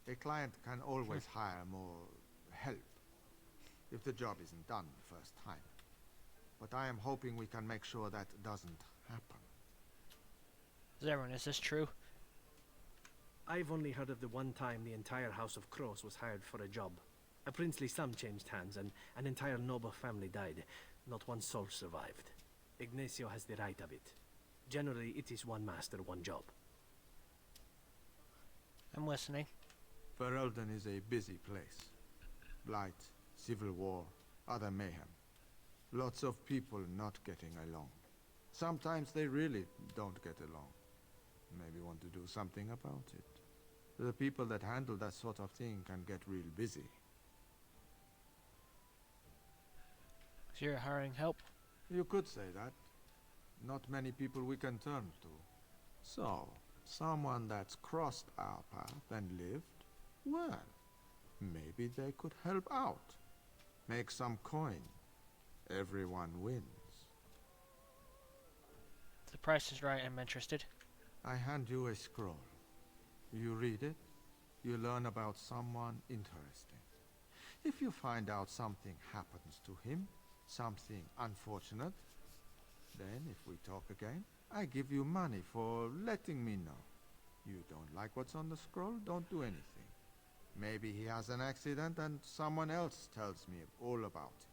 A client can always hire more help if the job isn't done the first time. But I am hoping we can make sure that doesn't happen. Zevran, is this true? I've only heard of the one time the entire House of Crows was hired for a job. A princely sum changed hands and an entire noble family died. Not one soul survived. Ignacio has the right of it. Generally, it is one master, one job. I'm listening. Ferelden is a busy place. Blight, civil war, other mayhem. Lots of people not getting along. Sometimes they really don't get along. Maybe want to do something about it. The people that handle that sort of thing can get real busy. So you're hiring help? You could say that. Not many people we can turn to. So, someone that's crossed our path and lived, well, maybe they could help out. Make some coin. Everyone wins. If the price is right, I'm interested. I hand you a scroll. You read it, you learn about someone interesting. If you find out something happens to him, something unfortunate, then if we talk again, I give you money for letting me know. You don't like what's on the scroll, don't do anything. Maybe he has an accident and someone else tells me all about it.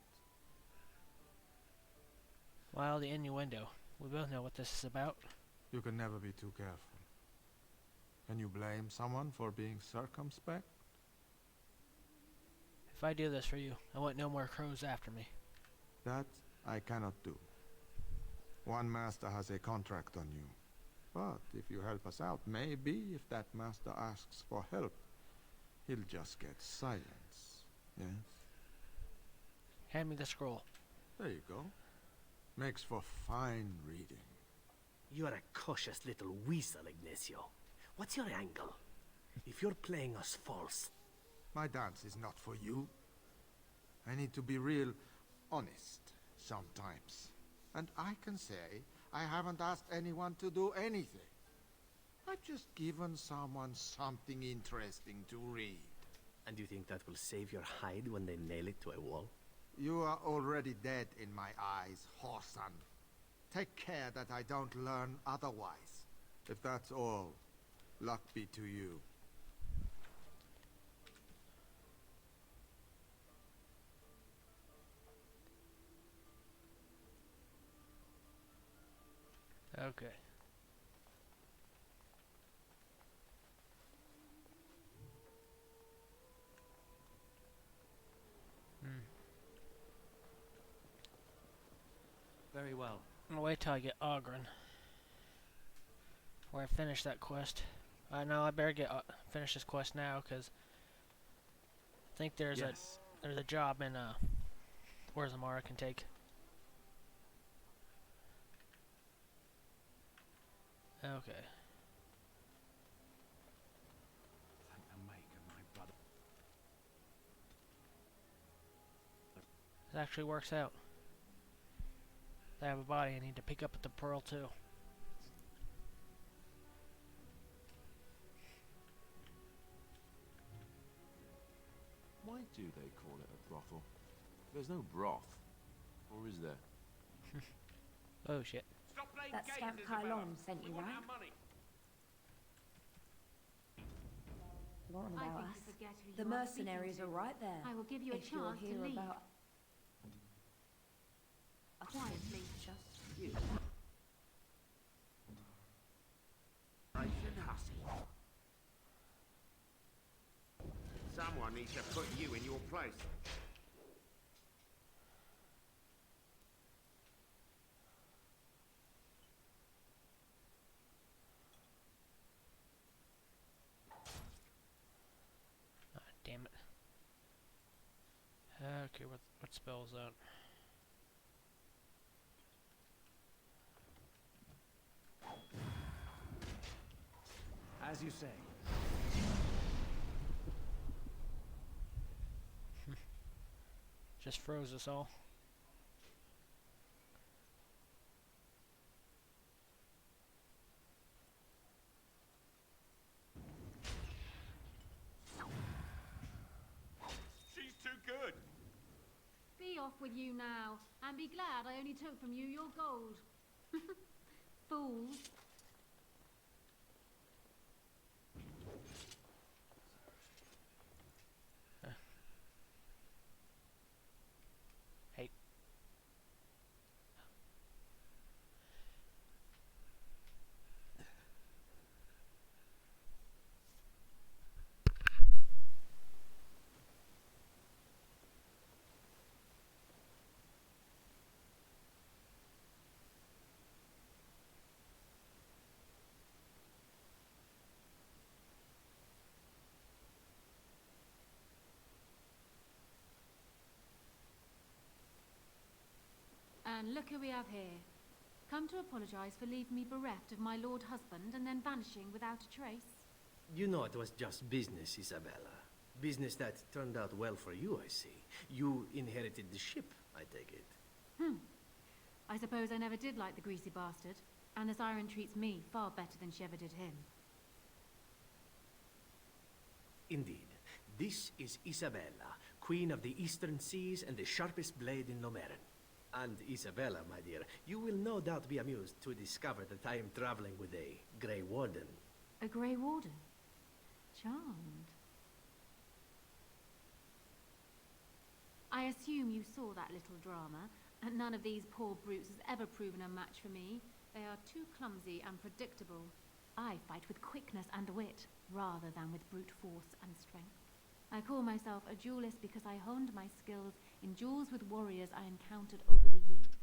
Well, the innuendo. We both know what this is about. You can never be too careful. Can you blame someone for being circumspect? If I do this for you, I want no more crows after me. That I cannot do. One master has a contract on you. But if you help us out, maybe if that master asks for help, he'll just get silence. Yes? Hand me the scroll. There you go. Makes for fine reading. You're a cautious little weasel, Ignacio. What's your angle? If you're playing us false... My dance is not for you. I need to be real honest sometimes. And I can say I haven't asked anyone to do anything. I've just given someone something interesting to read. And you think that will save your hide when they nail it to a wall? You are already dead in my eyes, whoreson. Take care that I don't learn otherwise. If that's all, luck be to you. Okay. Very well. I'm gonna wait till I get Ogren. Where I finish that quest. I know I better get finish this quest now, because I think there's a job in where's Amara can take. Okay. Thank the maker, my brother. It actually works out. I have a body I need to pick up at the pearl too. Why do they call it a brothel? There's no broth. Or is there? Oh shit. That scamp Kylon sent you, right? Forgotten I about think us. you forget who The you are speaking mercenaries to. are right there. I will give you a if you'll chance to hear leave. about Quietly. just you. Someone needs to put you in your place. Okay, what spell is that? As you say. Just froze us all. She's too good. Be off with you now, and be glad I only took from you your gold. Fools. Hey. And look who we have here. Come to apologise for leaving me bereft of my lord husband and then vanishing without a trace. You know it was just business, Isabella. Business that turned out well for you, I see. You inherited the ship, I take it. I suppose I never did like the greasy bastard, and the siren treats me far better than she ever did him. Indeed. This is Isabella, Queen of the Eastern Seas and the sharpest blade in Lomerin. And Isabella, my dear, you will no doubt be amused to discover that I am traveling with a Grey Warden. A Grey Warden? Charmed. I assume you saw that little drama, and none of these poor brutes has ever proven a match for me. They are too clumsy and predictable. I fight with quickness and wit, rather than with brute force and strength. I call myself a duelist because I honed my skills in duels with warriors I encountered over the years.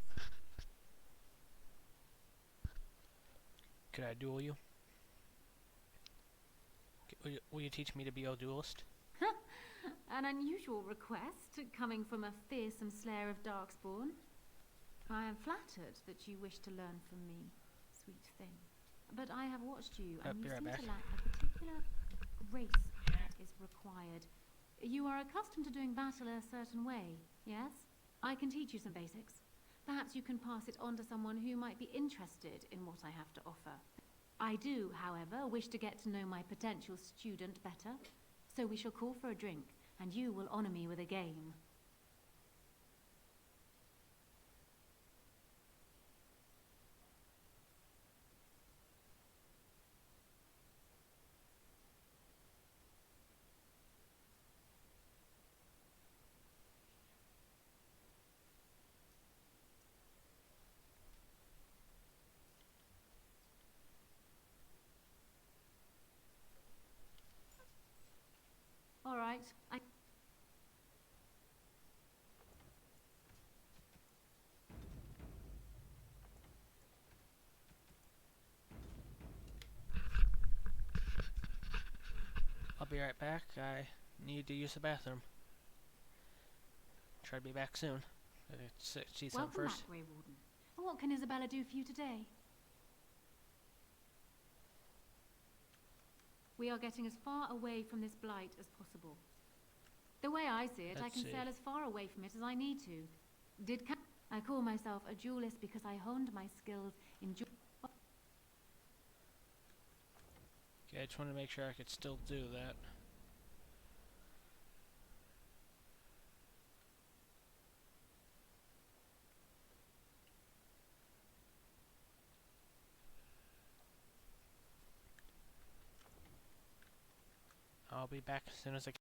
Could I duel you? Will you teach me to be a duelist? An unusual request, coming from a fearsome slayer of darkspawn. I am flattered that you wish to learn from me, sweet thing. But I have watched you, and you seem to lack a particular grace that is required. You are accustomed to doing battle a certain way, yes? I can teach you some basics. Perhaps you can pass it on to someone who might be interested in what I have to offer. I do, however, wish to get to know my potential student better, so we shall call for a drink, and you will honor me with a game. All right, I'll be right back. I need to use the bathroom. Try to be back soon. See something Welcome first. back, Grey Warden. What can Isabella do for you today? We are getting as far away from this blight as possible. The way I see it, I can sail as far away from it as I need to. I call myself a duelist because I honed my skills in Okay, I just wanted to make sure I could still do that. I'll be back as soon as I can.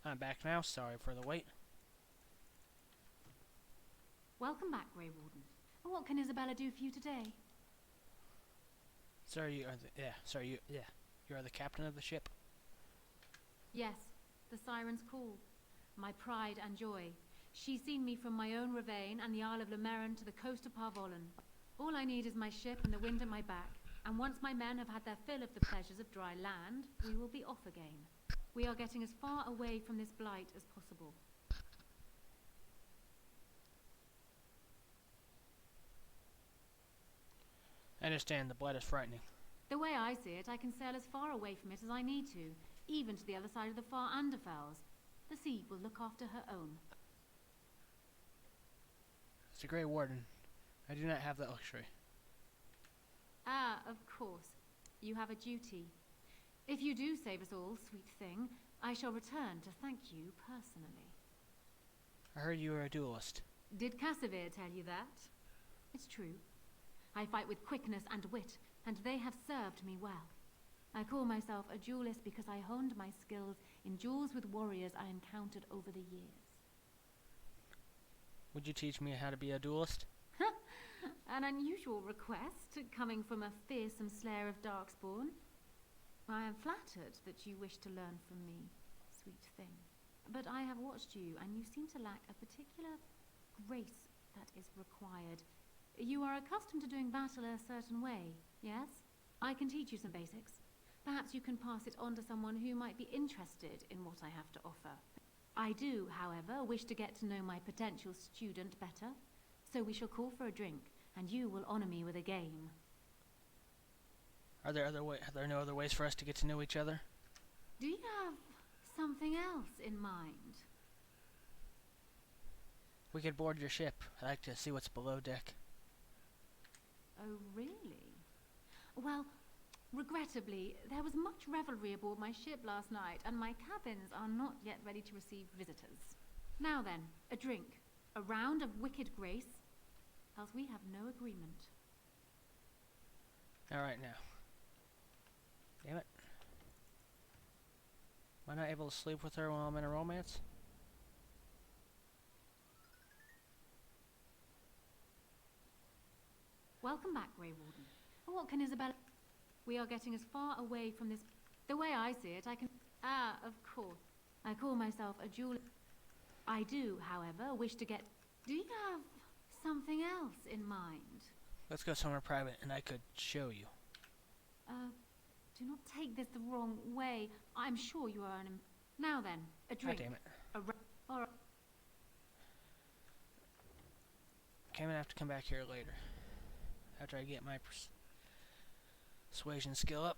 I'm back now. Sorry for the wait. Welcome back, Grey Warden. What can Isabella do for you today? Sir, you are the you are the captain of the ship. Yes, the Siren's Call. My pride and joy. She's seen me from my own Ravane and the Isle of Lemerin to the coast of Parvolan. All I need is my ship and the wind at my back, and once my men have had their fill of the pleasures of dry land, we will be off again. We are getting as far away from this blight as possible. I understand the blight is frightening. The way I see it, I can sail as far away from it as I need to, even to the other side of the far Underfells. The sea will look after her own. It's a Grey Warden. I do not have that luxury. Ah, of course. You have a duty. If you do save us all, sweet thing, I shall return to thank you personally. I heard you were a duelist. Did Cassavir tell you that? It's true. I fight with quickness and wit, and they have served me well. I call myself a duelist because I honed my skills in duels with warriors I encountered over the years. Would you teach me how to be a duelist? An unusual request, coming from a fearsome slayer of Darkspawn. I am flattered that you wish to learn from me, sweet thing. But I have watched you, and you seem to lack a particular grace that is required. You are accustomed to doing battle a certain way, yes? I can teach you some basics. Perhaps you can pass it on to someone who might be interested in what I have to offer. I do, however, wish to get to know my potential student better, so we shall call for a drink, and you will honor me with a game. Are there no other ways for us to get to know each other? Do you have something else in mind? We could board your ship. I'd like to see what's below deck. Oh, really? Well, regrettably, there was much revelry aboard my ship last night, and my cabins are not yet ready to receive visitors. Now then, a drink. A round of wicked grace, else we have no agreement. Alright now. Damn it. Am I not able to sleep with her while I'm in a romance? Welcome back, Grey Warden. What can Isabella... We are getting as far away from this... The way I see it, I can... Ah, of course. I call myself a duelist. I do, however, wish to get... Do you have something else in mind? Let's go somewhere private and I could show you. Do not take this the wrong way. I'm sure you are an... Now then, a drink. God damn it. Or... Okay, I'm gonna have to come back here later. After I get my persuasion skill up.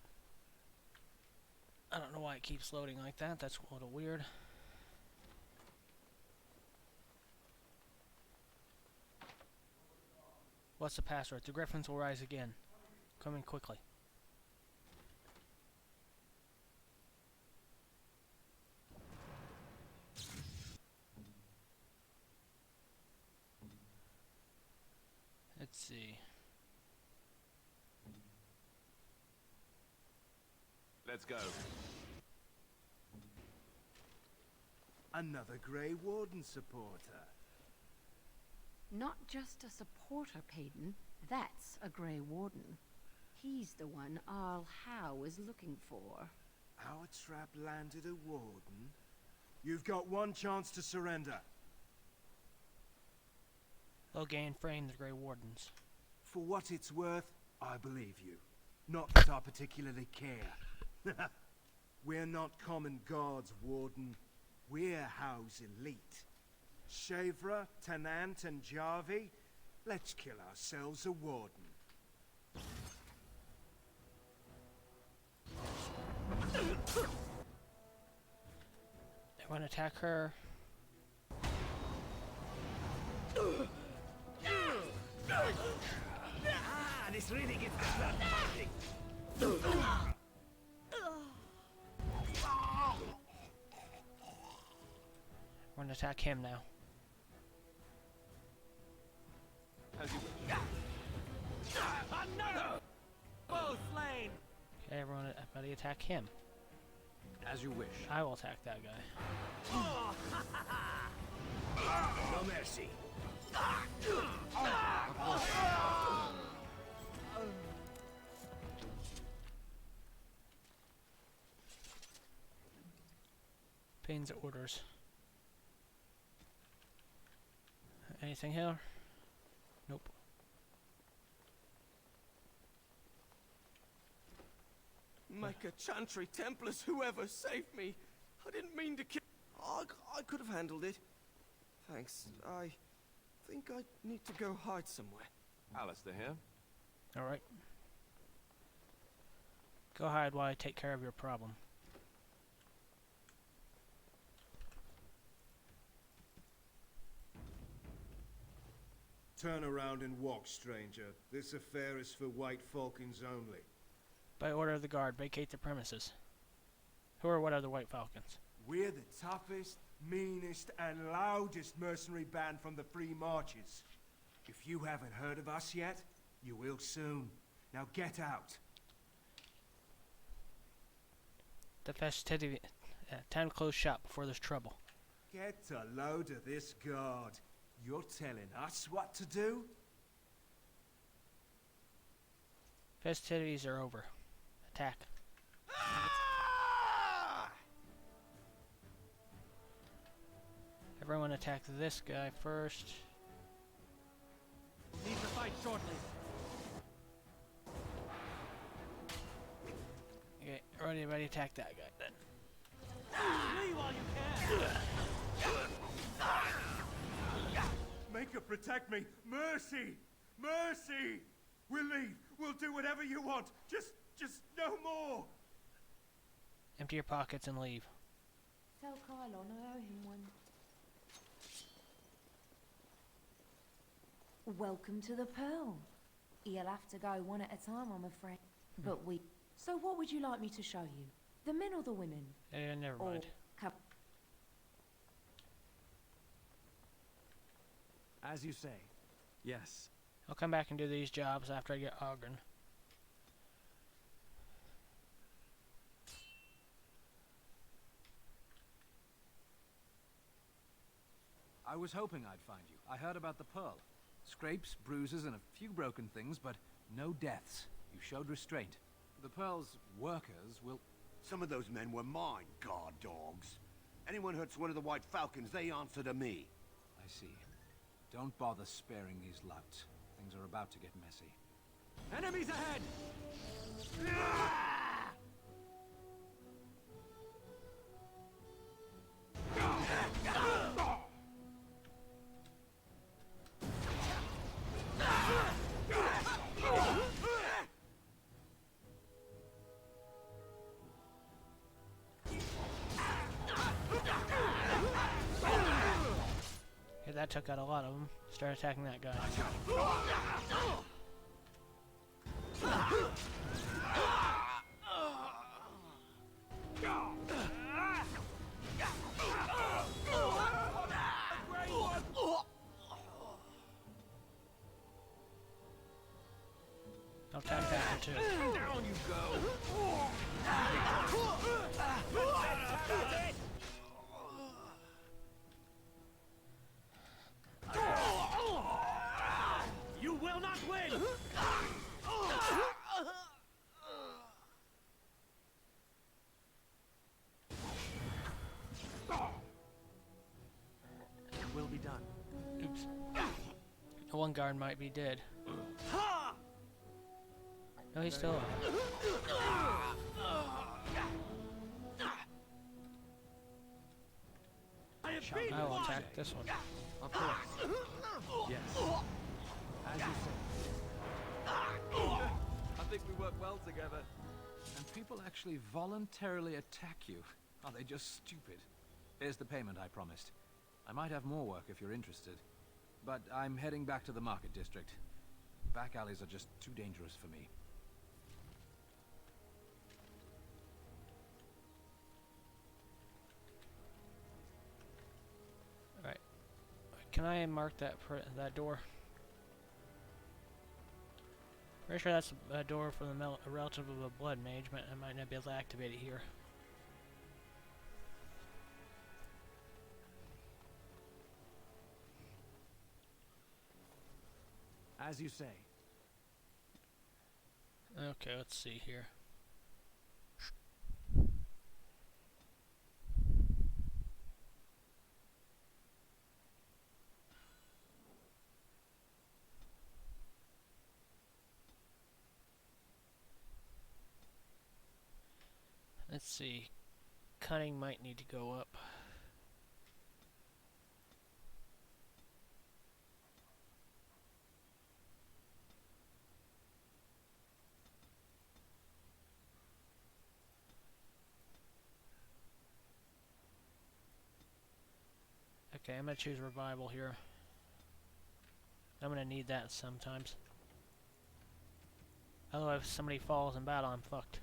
I don't know why it keeps loading like that. That's a little weird. What's the password? The Griffins will rise again. Coming quickly. Let's see. Let's go. Another Grey Warden supporter. Not just a supporter, Payton. That's a Grey Warden. He's the one Arl Howe is looking for. Our trap landed a warden? You've got one chance to surrender. Logain framed the Grey Wardens. For what it's worth, I believe you. Not that I particularly care. We're not common guards, Warden. We're Howe's elite. Shavra, Tanant, and Jarvi, let's kill ourselves a warden. They want to attack her. This really gets the blood pumping. We're gonna attack him now. As you wish. Another! Both slain! Okay, everybody attack him. As you wish. I will attack that guy. No mercy. Payne's orders. Anything here? Nope. Micah Chantry Templars, whoever saved me. I didn't mean to kill. I could have handled it. Thanks. I think I need to go hide somewhere. Alistair here. Alright. Go hide while I take care of your problem. Turn around and walk, stranger. This affair is for White Falcons only. By order of the guard, vacate the premises. Who or what are the White Falcons? We're the toughest, meanest, and loudest mercenary band from the Free Marches. If you haven't heard of us yet, you will soon. Now get out. The festivity. Time to close shop before there's trouble. Get a load of this guard. You're telling us what to do? Festivities are over. Attack. Everyone attack this guy first. Need to fight shortly. Okay, everybody attack that guy then. Flee while you can. Maker, protect me! Mercy! Mercy! We'll leave. We'll do whatever you want. Just no more. Empty your pockets and leave. Tell Kylon I owe him one. Welcome to the Pearl. You'll have to go one at a time, I'm afraid. But we... So what would you like me to show you? The men or the women? Never mind. As you say. Yes. I'll come back and do these jobs after I get Ogren. I was hoping I'd find you. I heard about the Pearl. Scrapes, bruises, and a few broken things, but no deaths. You showed restraint. The Pearl's workers will... Some of those men were mine, guard dogs. Anyone hurts one of the White Falcons, they answer to me. I see. Don't bother sparing these louts. Things are about to get messy. Enemies ahead! Okay, that took out a lot of them. Start attacking that guy. I'll attack that one too. Down you go! You will not win! It will be done. Oops. One guard might be dead. No, he's still alive. I will attack this one. Of course. Yes. As you say. I think we work well together. And people actually voluntarily attack you. Are they just stupid? Here's the payment I promised. I might have more work if you're interested. But I'm heading back to the market district. Back alleys are just too dangerous for me. Alright. Can I mark that that door? Pretty sure that's a door for a relative of a blood mage, but I might not be able to activate it here. As you say. Okay, let's see here. Let's see. Cutting might need to go up. Okay, I'm gonna choose revival here. I'm gonna need that sometimes. Otherwise, if somebody falls in battle, I'm fucked.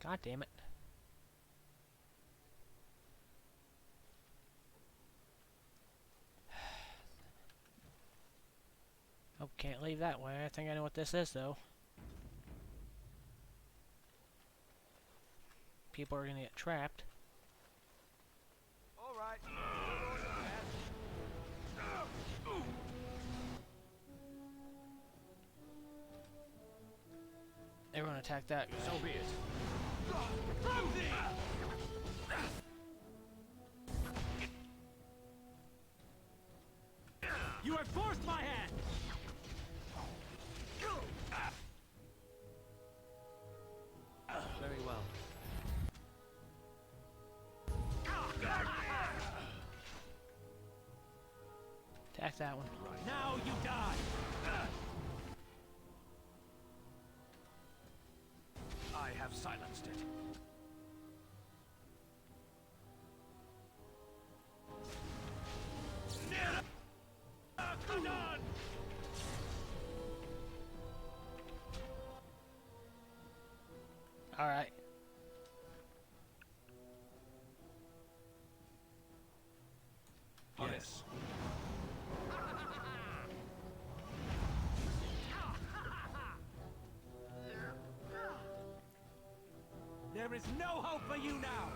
God damn it. Oh, can't leave that way. I think I know what this is, though. People are gonna get trapped. All right. Everyone attack that guy. So be it. You have forced my hand! Very well. Attack that one. Right. Now you die! I have silenced it. Alright. Yes. There is no hope for you now!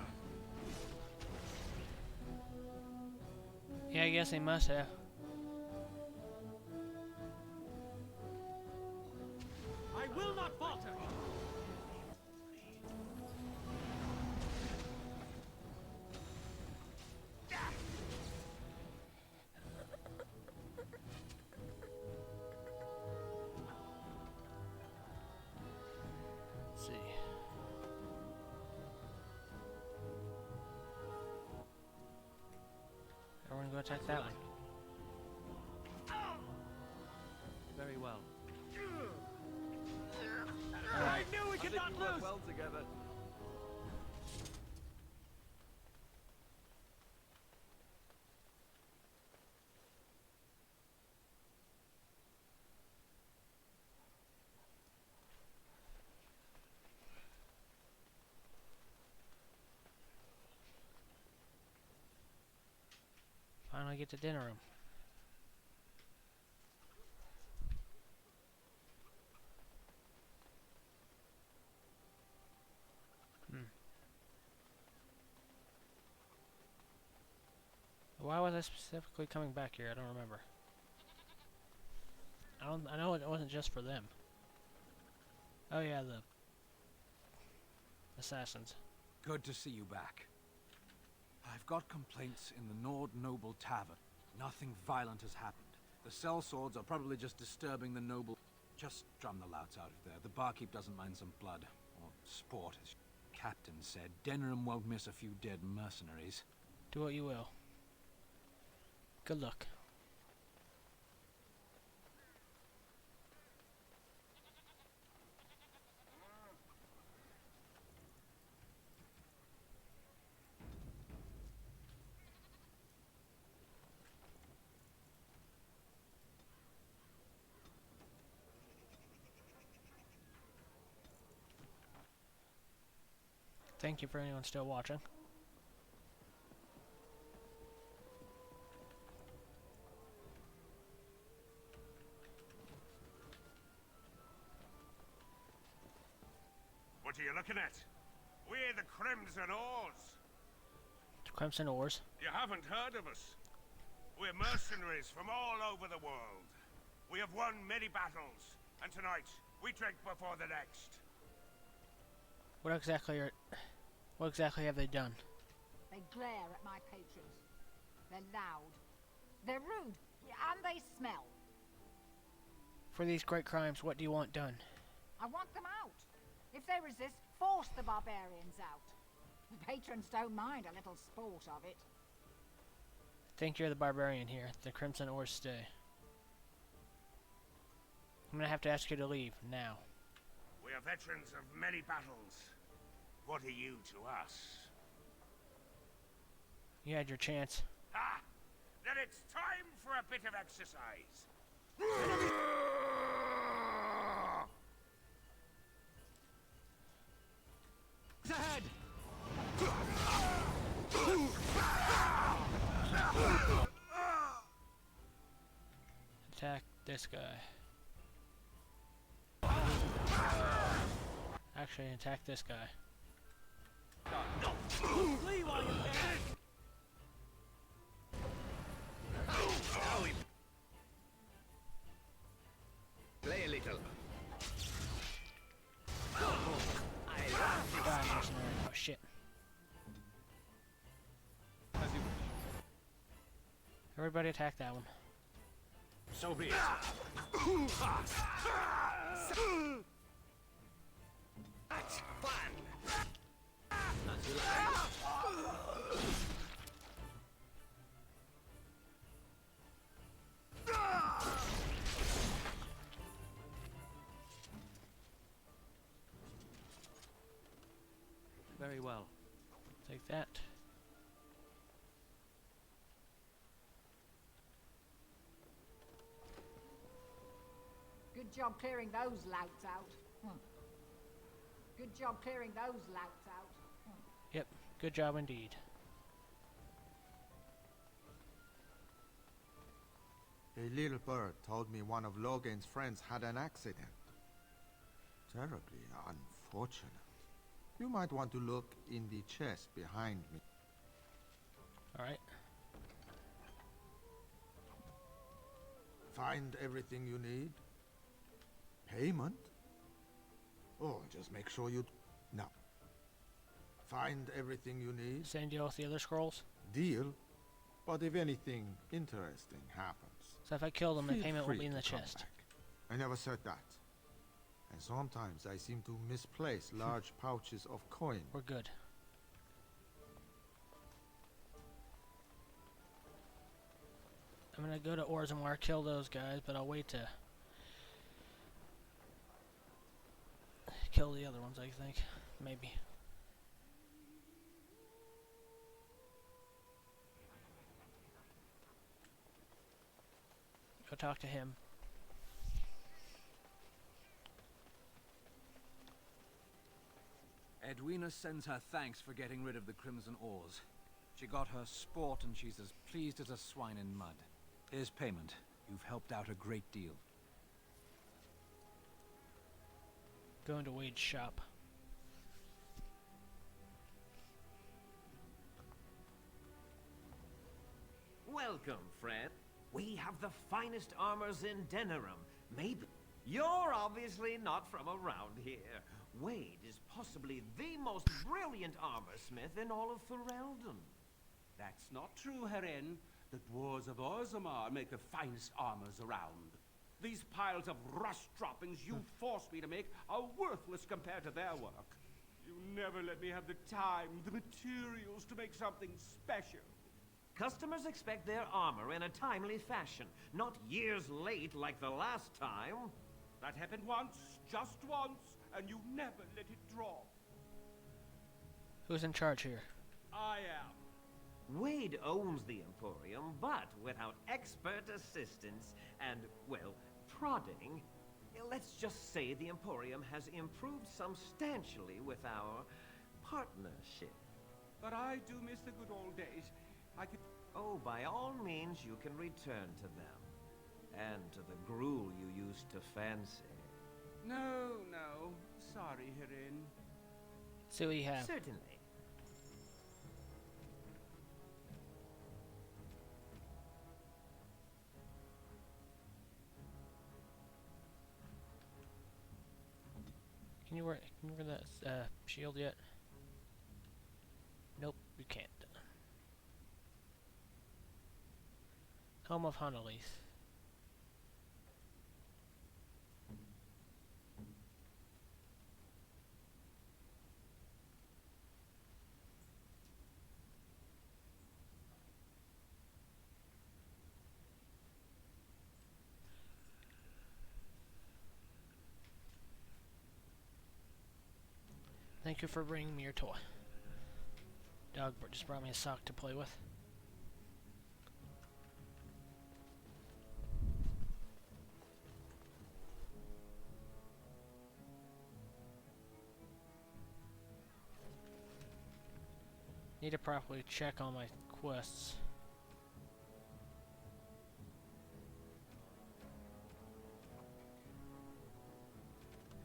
Yeah, I guess they must have. I will not falter! Let's see. Everyone go attack that one. Very well. Alright. I knew we could not lose! Well together. Finally get to dinner room. Why was I specifically coming back here? I don't remember. I know it wasn't just for them. Oh yeah, the assassins. Good to see you back. I've got complaints in the Nord Noble Tavern. Nothing violent has happened. The sellswords are probably just disturbing the noble. Just drum the louts out of there. The barkeep doesn't mind some blood. Or sport, as Captain said. Denham won't miss a few dead mercenaries. Do what you will. Good luck. Thank you for anyone still watching. What are you looking at? We're the Crimson Oars. Crimson Oars. You haven't heard of us? We're mercenaries from all over the world. We have won many battles, and tonight we drink before the next. What exactly have they done? They glare at my patrons. They're loud. They're rude. And they smell. For these great crimes, what do you want done? I want them out. If they resist, force the barbarians out. The patrons don't mind a little sport of it. I think you're the barbarian here. The Crimson Oars stay. I'm gonna have to ask you to leave, now. We are veterans of many battles. What are you to us? You had your chance. Ha! Then it's time for a bit of exercise. Ahead! Attack this guy. Actually, attack this guy. Flee while you can! Play a little. Die, mercenary. Oh shit. Everybody attack that one. So be it. That's fun. Very well. Take that. Good job clearing those louts out. Good job clearing those louts out. Yep, good job indeed. A little bird told me one of Logan's friends had an accident. Terribly unfortunate. You might want to look in the chest behind me. Alright. Find everything you need? Payment? Oh, just make sure you... No. Find everything you need? Same deal with the other scrolls? Deal? But if anything interesting happens... So if I kill them, the feel payment will free be in the to come chest. back. I never said that. And sometimes I seem to misplace large pouches of coin. We're good. I'm gonna go to Orzammar, kill those guys, but I'll wait to kill the other ones, I think. Maybe. Go talk to him. Edwina sends her thanks for getting rid of the Crimson Oars. She got her sport and she's as pleased as a swine in mud. Here's payment. You've helped out a great deal. Go into Wade's shop. Welcome, friend. We have the finest armors in Denerim. Maybe you're obviously not from around here. Wade is possibly the most brilliant armorsmith in all of Ferelden. That's not true, Herin. The dwarves of Orzammar make the finest armors around. These piles of rust droppings you forced me to make are worthless compared to their work. You never let me have the time, the materials to make something special. Customers expect their armor in a timely fashion, not years late like the last time. That happened once, just once, and you never let it drop. Who's in charge here? I am. Wade owns the Emporium, but without expert assistance and, well, prodding, let's just say the Emporium has improved substantially with our partnership. But I do miss the good old days. I could... Oh, by all means, you can return to them. And to the gruel you used to fancy. No, no. Sorry, Herin. See what you have. Certainly. Can you wear that shield yet? Nope, you can't. Helm of Honolith. Thank you for bringing me your toy. Dog just brought me a sock to play with. Need to properly check all my quests.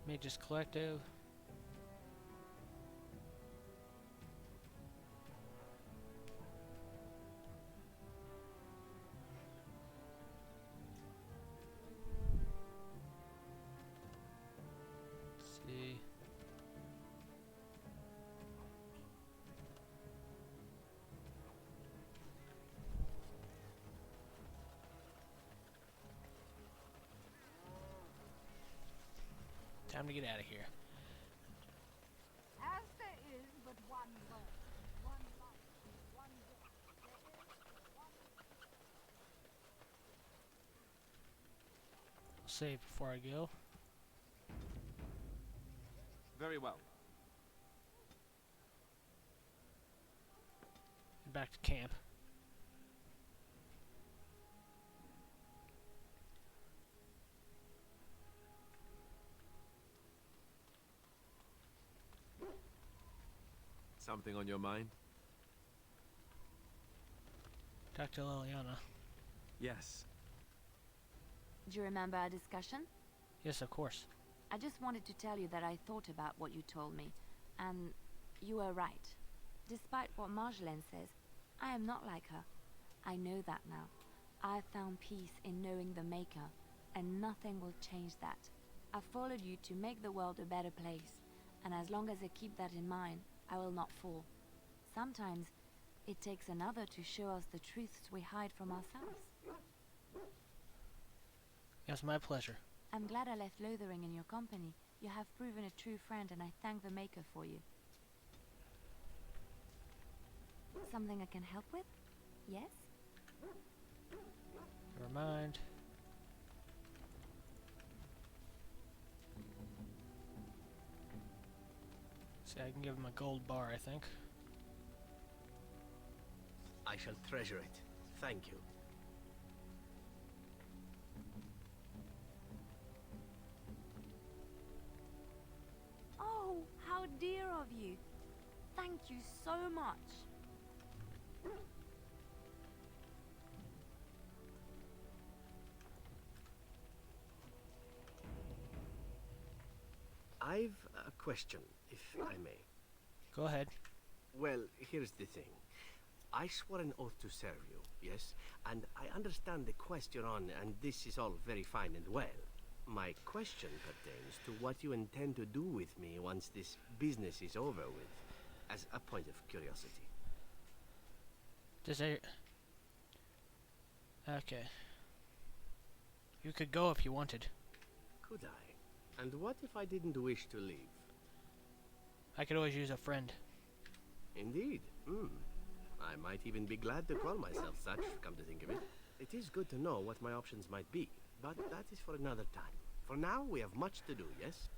Mage's Collective. Let's see. Time to get out of here. As there is but one Lord, one life, one death, there is but one... Save before I go. Very well. Back to camp. Something on your mind? Talk to Liliana. Yes. Do you remember our discussion? Yes, of course. I just wanted to tell you that I thought about what you told me, and you were right. Despite what Marjolaine says, I am not like her. I know that now. I found peace in knowing the Maker, and nothing will change that. I followed you to make the world a better place, and as long as I keep that in mind, I will not fall. Sometimes, it takes another to show us the truths we hide from ourselves. Yes, my pleasure. I'm glad I left Lothering in your company. You have proven a true friend, and I thank the Maker for you. Something I can help with? Yes? Never mind. See, I can give him a gold bar, I think. I shall treasure it. Thank you. Oh, how dear of you. Thank you so much. I've a question, if I may. Go ahead. Well, here's the thing. I swore an oath to serve you, yes? And I understand the quest you're on, and this is all very fine and well. My question pertains to what you intend to do with me once this business is over with, as a point of curiosity. Okay. You could go if you wanted. Could I? And what if I didn't wish to leave? I could always use a friend. Indeed. I might even be glad to call myself such, come to think of it. It is good to know what my options might be, but that is for another time. For now, we have much to do, yes?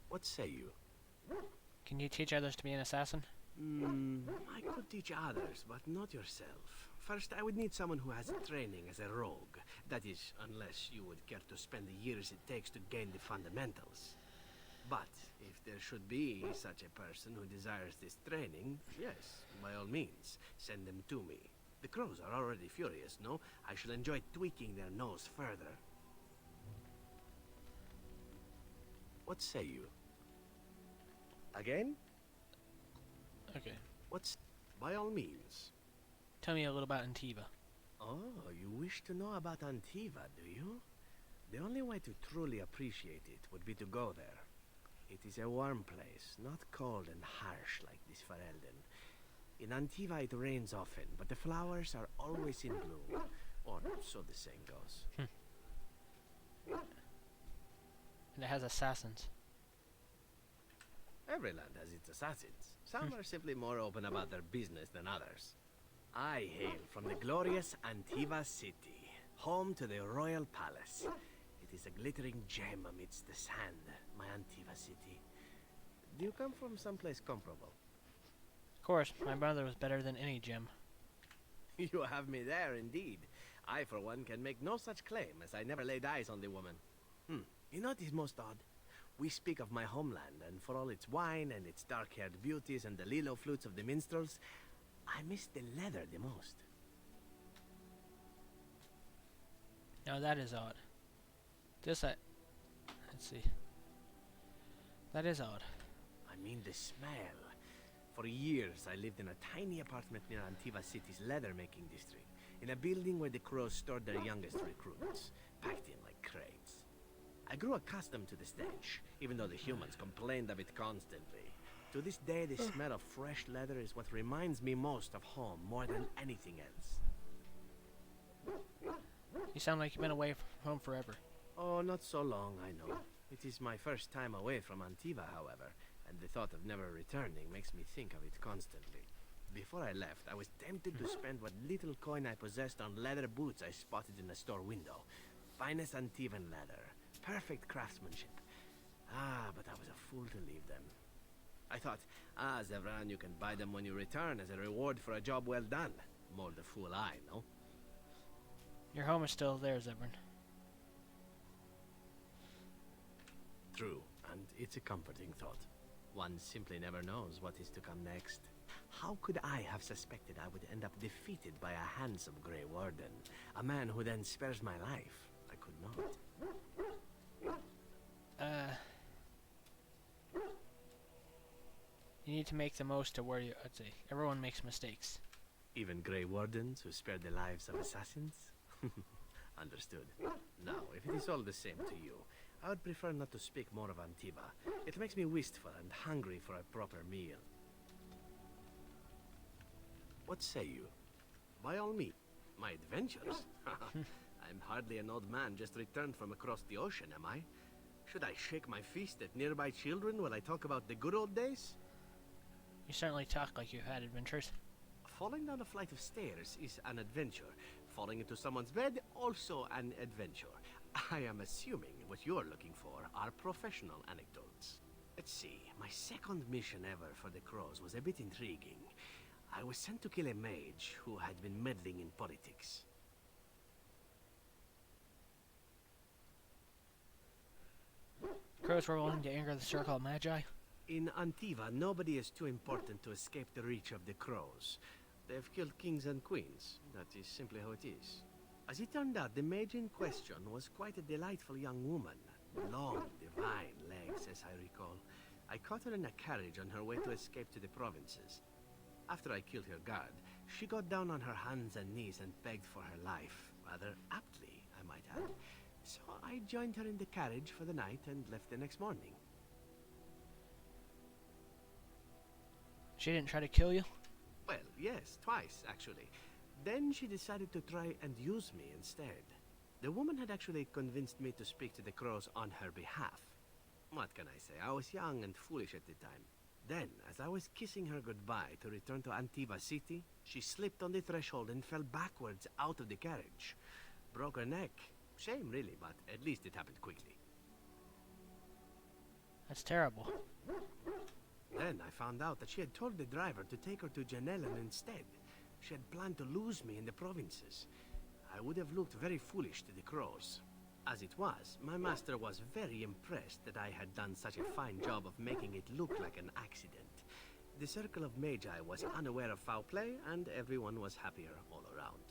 What say you? Can you teach others to be an assassin? I could teach others, but not yourself. First, I would need someone who has training as a rogue. That is, unless you would care to spend the years it takes to gain the fundamentals. But if there should be such a person who desires this training, yes, by all means, send them to me. The crows are already furious, no? I shall enjoy tweaking their nose further. What say you? Again? Okay. What's... By all means. Tell me a little about Antiva. Oh, you wish to know about Antiva, do you? The only way to truly appreciate it would be to go there. It is a warm place, not cold and harsh like this Ferelden. In Antiva it rains often, but the flowers are always in bloom. Or so the saying goes. And it has assassins. Every land has its assassins. Some are simply more open about their business than others. I hail from the glorious Antiva city, home to the royal palace. It is a glittering gem amidst the sand, my Antiva city. Do you come from someplace comparable? Of course, my brother was better than any gem. You have me there, indeed. I, for one, can make no such claim, as I never laid eyes on the woman. You know what is most odd? We speak of my homeland, and for all its wine and its dark-haired beauties and the lilo flutes of the minstrels, I miss the leather the most. Now that is odd. Let's see. That is odd. I mean the smell. For years, I lived in a tiny apartment near Antiva City's leather-making district, in a building where the crows stored their youngest recruits, packed in like crates. I grew accustomed to the stench, even though the humans complained of it constantly. To this day, the smell of fresh leather is what reminds me most of home, more than anything else. You sound like you've been away from home forever. Oh, not so long, I know. It is my first time away from Antiva, however, and the thought of never returning makes me think of it constantly. Before I left, I was tempted to spend what little coin I possessed on leather boots I spotted in a store window. Finest Antivan leather. Perfect craftsmanship. But I was a fool to leave them. I thought, Zevran, you can buy them when you return as a reward for a job well done. More the fool I, no? Your home is still there, Zevran. True, and it's a comforting thought. One simply never knows what is to come next. How could I have suspected I would end up defeated by a handsome Grey Warden? A man who then spares my life? I could not. You need to make the most of where you... I'd say, everyone makes mistakes. Even Grey Wardens who spare the lives of assassins? Understood. Now, if it is all the same to you, I would prefer not to speak more of Antiva. It makes me wistful and hungry for a proper meal. What say you? By all means, my adventures? I'm hardly an old man just returned from across the ocean, am I? Should I shake my fist at nearby children while I talk about the good old days? You certainly talk like you've had adventures. Falling down a flight of stairs is an adventure. Falling into someone's bed, also an adventure. I am assuming what you're looking for are professional anecdotes. Let's see, my second mission ever for the Crows was a bit intriguing. I was sent to kill a mage who had been meddling in politics. Crows were willing to anger the Circle of Magi? In Antiva, nobody is too important to escape the reach of the Crows. They've killed kings and queens. That is simply how it is. As it turned out, the mage in question was quite a delightful young woman. Long, divine legs, as I recall. I caught her in a carriage on her way to escape to the provinces. After I killed her guard, she got down on her hands and knees and begged for her life. Rather aptly, I might add. So I joined her in the carriage for the night and left the next morning. She didn't try to kill you? Well, yes, twice, actually. Then she decided to try and use me instead. The woman had actually convinced me to speak to the Crows on her behalf. What can I say? I was young and foolish at the time. Then, as I was kissing her goodbye to return to Antiva City, she slipped on the threshold and fell backwards out of the carriage. Broke her neck. Shame, really, but at least it happened quickly. That's terrible. Then I found out that she had told the driver to take her to Janellen instead. She had planned to lose me in the provinces. I would have looked very foolish to the Crows. As it was, my master was very impressed that I had done such a fine job of making it look like an accident. The Circle of Magi was unaware of foul play, and everyone was happier all around.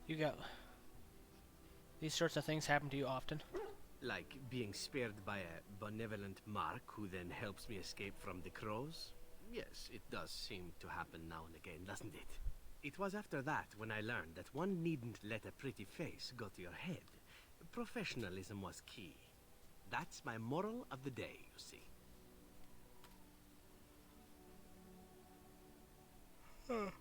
You go. These sorts of things happen to you often? Like being spared by a benevolent mark who then helps me escape from the Crows? Yes, it does seem to happen now and again, doesn't it? It was after that when I learned that one needn't let a pretty face go to your head. Professionalism was key. That's my moral of the day, you see. A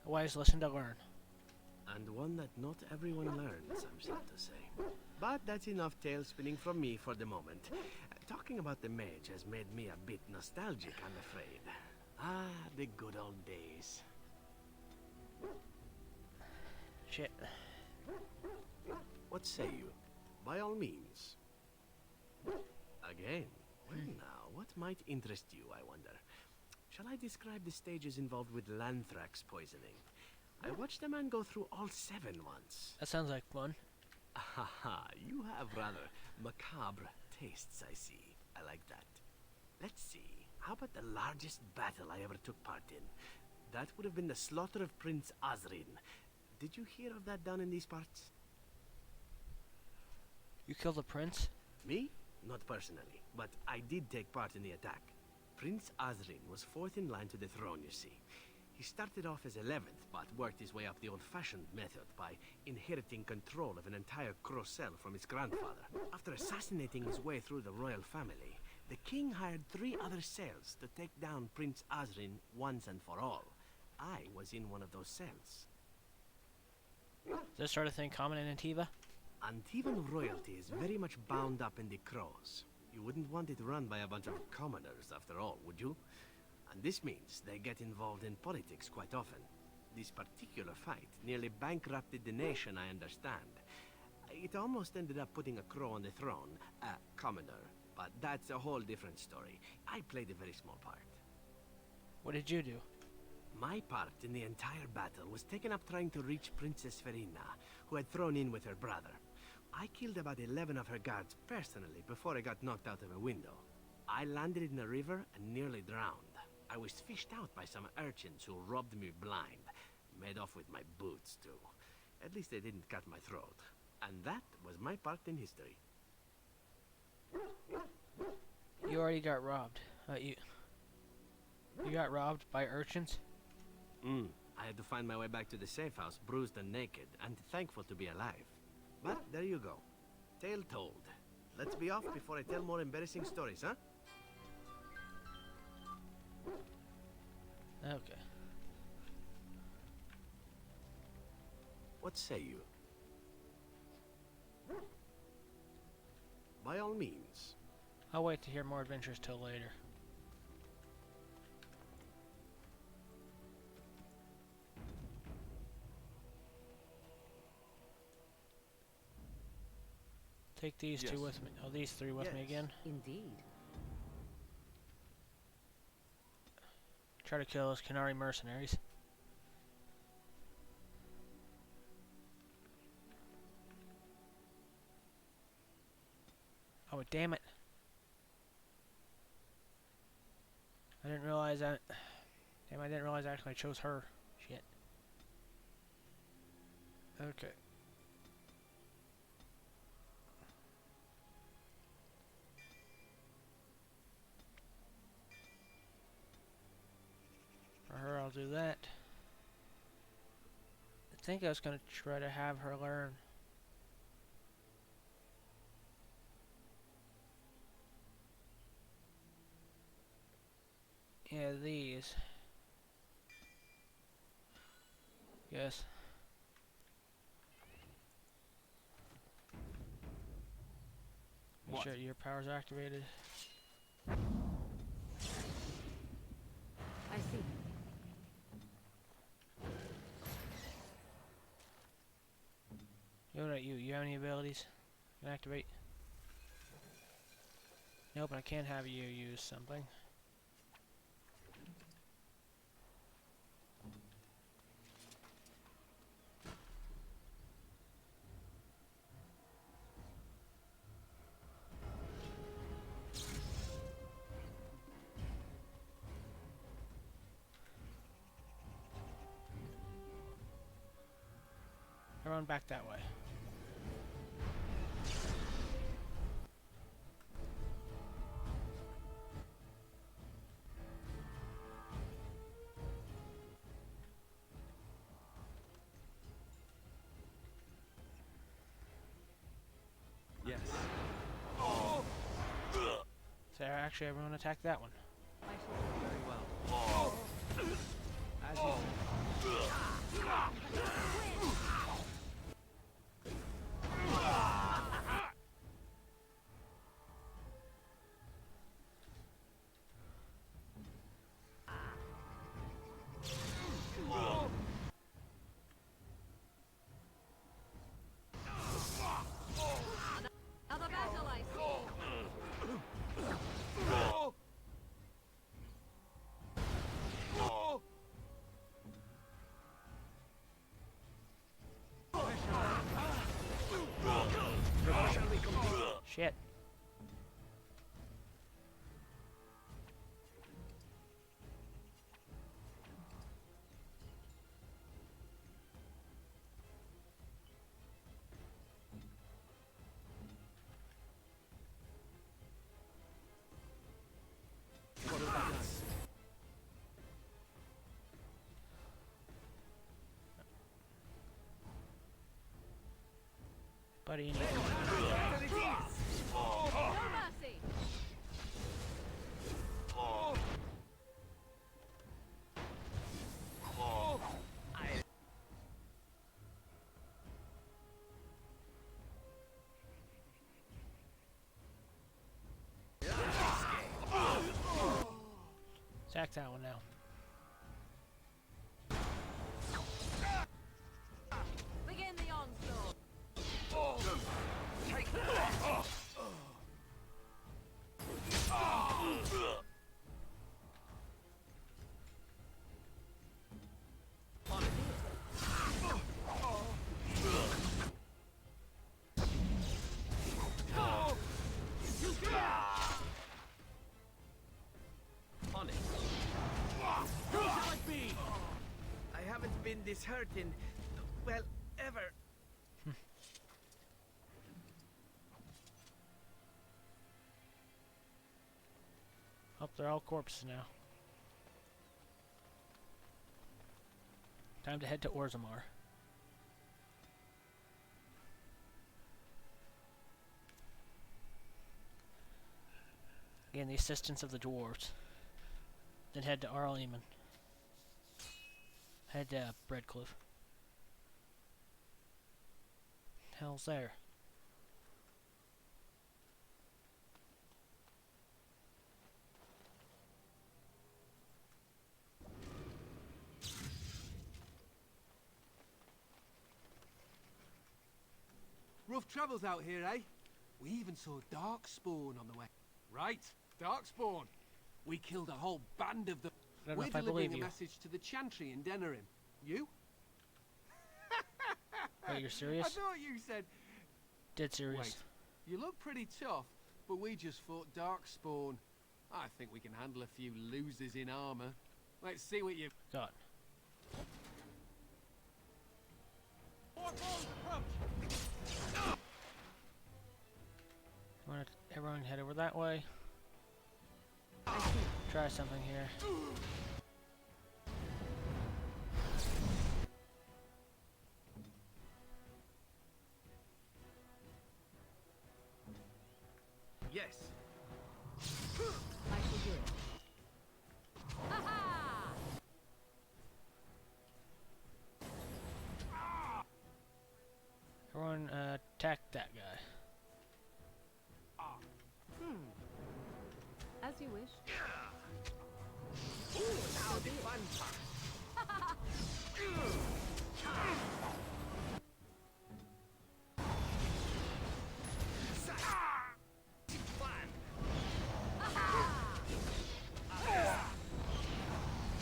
wise lesson to learn. And one that not everyone learns, I'm sad to say. But that's enough tale spinning from me for the moment. Talking about the mage has made me a bit nostalgic, I'm afraid. Ah, the good old days. Shit. What say you? By all means. Again, well now, what might interest you, I wonder? Shall I describe the stages involved with Lanthrax poisoning? I watched a man go through all 7 once. That sounds like fun. Haha, you have rather macabre tastes, I see. I like that. Let's see, how about the largest battle I ever took part in? That would have been the slaughter of Prince Osrin. Did you hear of that down in these parts? You killed the prince? Me? Not personally, but I did take part in the attack. Prince Osrin was 4th in line to the throne, you see. He started off as 11th, but worked his way up the old-fashioned method by inheriting control of an entire Crocel from his grandfather. After assassinating his way through the royal family, the king hired 3 other cells to take down Prince Osrin once and for all. I was in one of those cells. Is this sort of thing common in Antiva? Antivan royalty is very much bound up in the Crows. You wouldn't want it run by a bunch of commoners, after all, would you? And this means they get involved in politics quite often. This particular fight nearly bankrupted the nation, I understand. It almost ended up putting a Crow on the throne, a commoner. But that's a whole different story. I played a very small part. What did you do? My part in the entire battle was taken up trying to reach Princess Verina, who had thrown in with her brother. I killed about 11 of her guards personally before I got knocked out of a window. I landed in a river and nearly drowned. I was fished out by some urchins who robbed me blind. Made off with my boots, too. At least they didn't cut my throat. And that was my part in history. You already got robbed. You got robbed by urchins? I had to find my way back to the safe house, bruised and naked, and thankful to be alive. But there you go. Tale told. Let's be off before I tell more embarrassing stories, huh? Okay. What say you? By all means. I'll wait to hear more adventures till later. Take these 2 with me. Oh, these 3 with me again. Indeed. Try to kill those Canary mercenaries. Oh, damn it. I didn't realize that. Damn, I didn't realize actually I chose her. Shit. Okay. For her, I'll do that. I think I was going to try to have her learn. Yeah, these. Yes. Make sure your power's activated. I see. What about you? You have any abilities? Can activate? Nope, I can't have you use something. Everyone back that way. Actually, everyone attack that one. Very well. As you Another battle, I see. Shit. Buddy, you need No mercy. attack that one now. Begin the onslaught. Take on it. Who shall it be? I haven't been this hurt in, well, ever. Oh, they're all corpses now. Time to head to Orzammar. Again, the assistance of the dwarves. Then head to Arleman. Head to Breadcliff. Hell's there? Rough travels out here, eh? We even saw Darkspawn on the way. Right, Darkspawn. We killed a whole band of them. I don't know We're if I delivering believe a you. message to the Chantry in Denerim. You? Wait, you're serious? I thought you said... Dead serious. Wait, you look pretty tough, but we just fought Darkspawn. I think we can handle a few losers in armor. Let's see what you've got. Everyone head over that way. Try something here. Yes. I shall do it. Everyone attack that guy. As you wish. Now the fun part.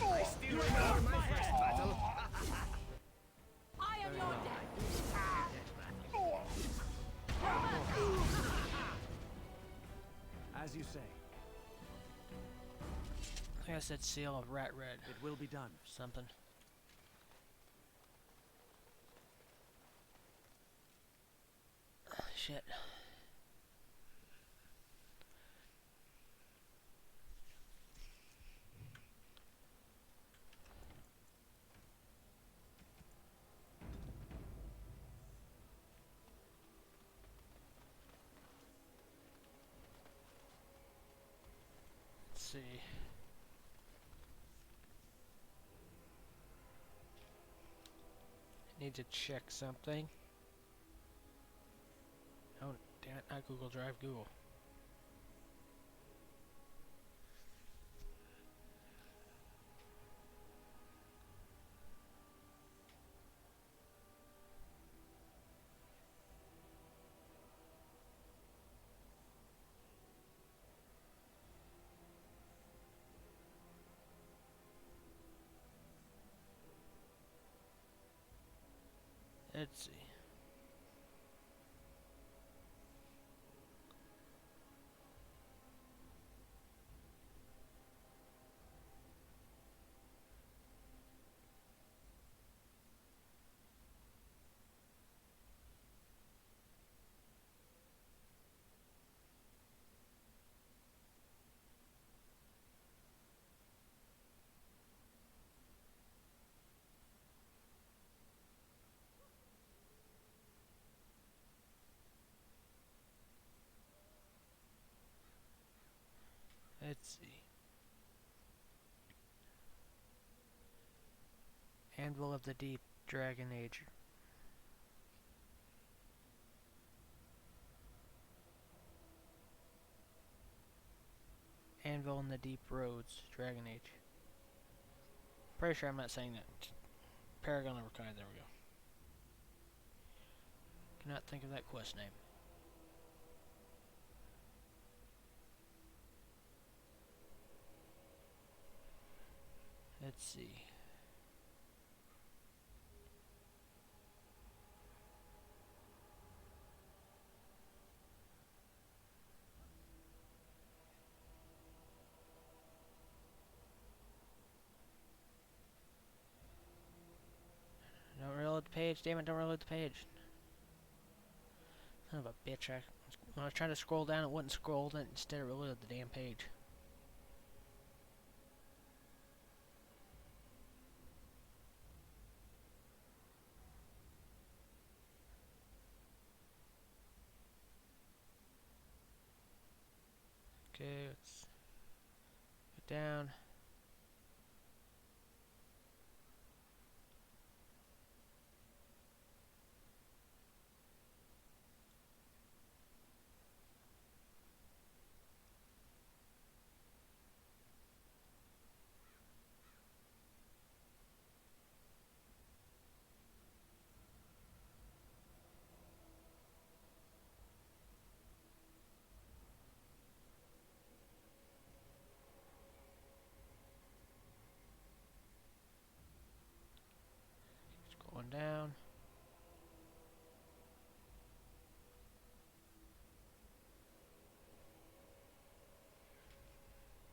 I still remember my first battle. I am your death. As you say, I think I said seal of rat red. it will be done. Something. Shit. Need to check something. Oh, damn it, not Google Drive, Google. Let's see. Let's see. Anvil of the Deep, Dragon Age. Anvil in the Deep Roads, Dragon Age. Pretty sure I'm not saying that. Paragon of Arcana, there we go. Cannot think of that quest name. Let's see. Don't reload the page, damn it, don't reload the page. Son of a bitch, when I was trying to scroll down, it wouldn't scroll, then instead it reloaded the damn page. Okay, let's go down. Scrolling down.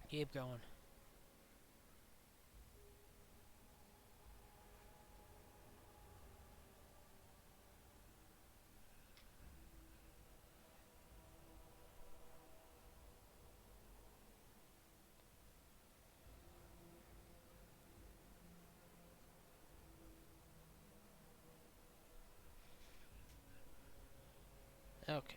Keep going. Okay.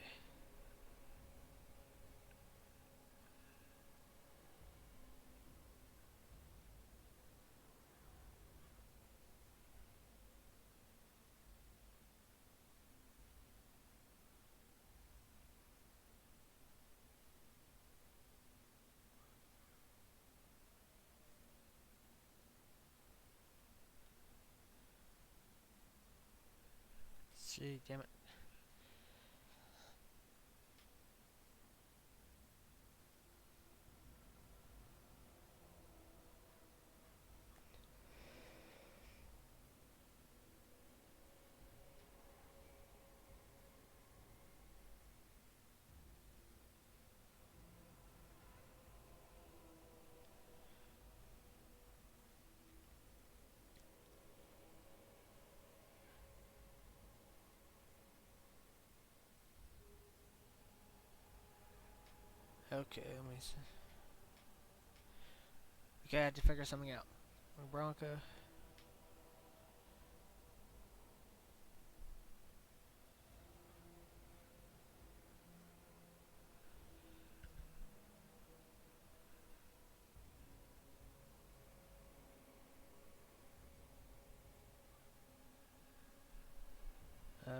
See, damn it. Okay, let me see. Okay, I had to figure something out. Bronca.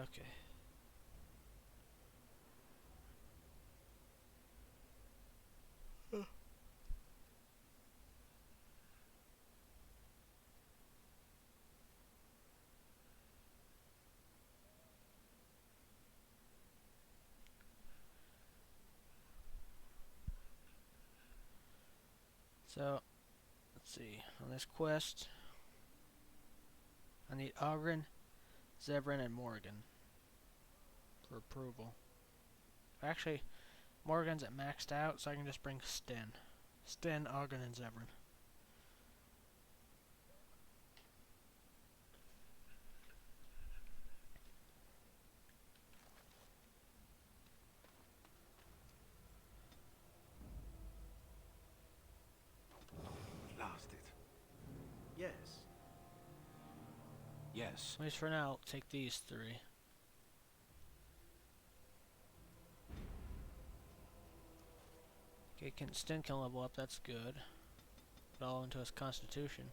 Okay. So, let's see. On this quest, I need Ogren, Zevran, and Morgan for approval. Actually, Morgan's at maxed out, so I can just bring Sten. Sten, Ogren, and Zevran. Blast it. Yes. Yes. At least for now, I'll take these three. Okay, Sten can level up, that's good. Put all into his constitution.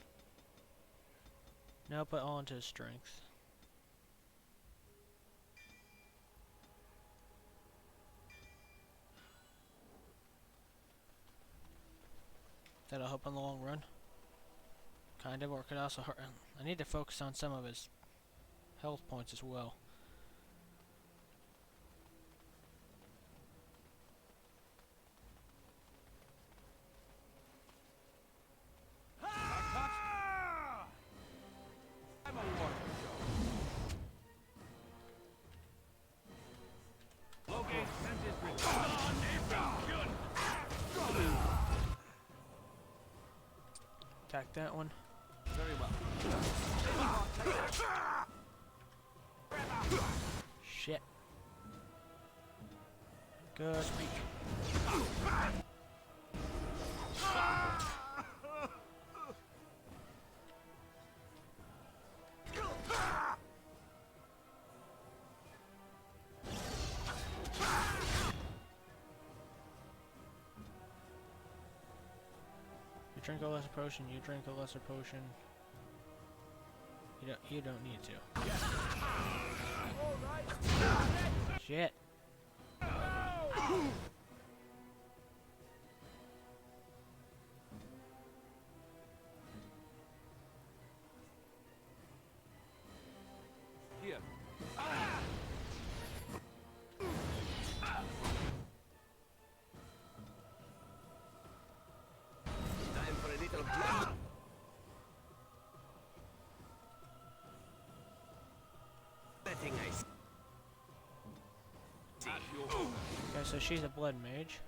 Now put all into his strength. That'll help in the long run. Kind of, or it could also hurt. I need to focus on some of his health points as well. I'm a warrior. Logate sent his Attack that one. Very well. Shit. Good. You drink a lesser potion, you drink a lesser potion. You don't need to. Shit. Here. Time for a little blood. Betting I see. Okay, so she's a blood mage.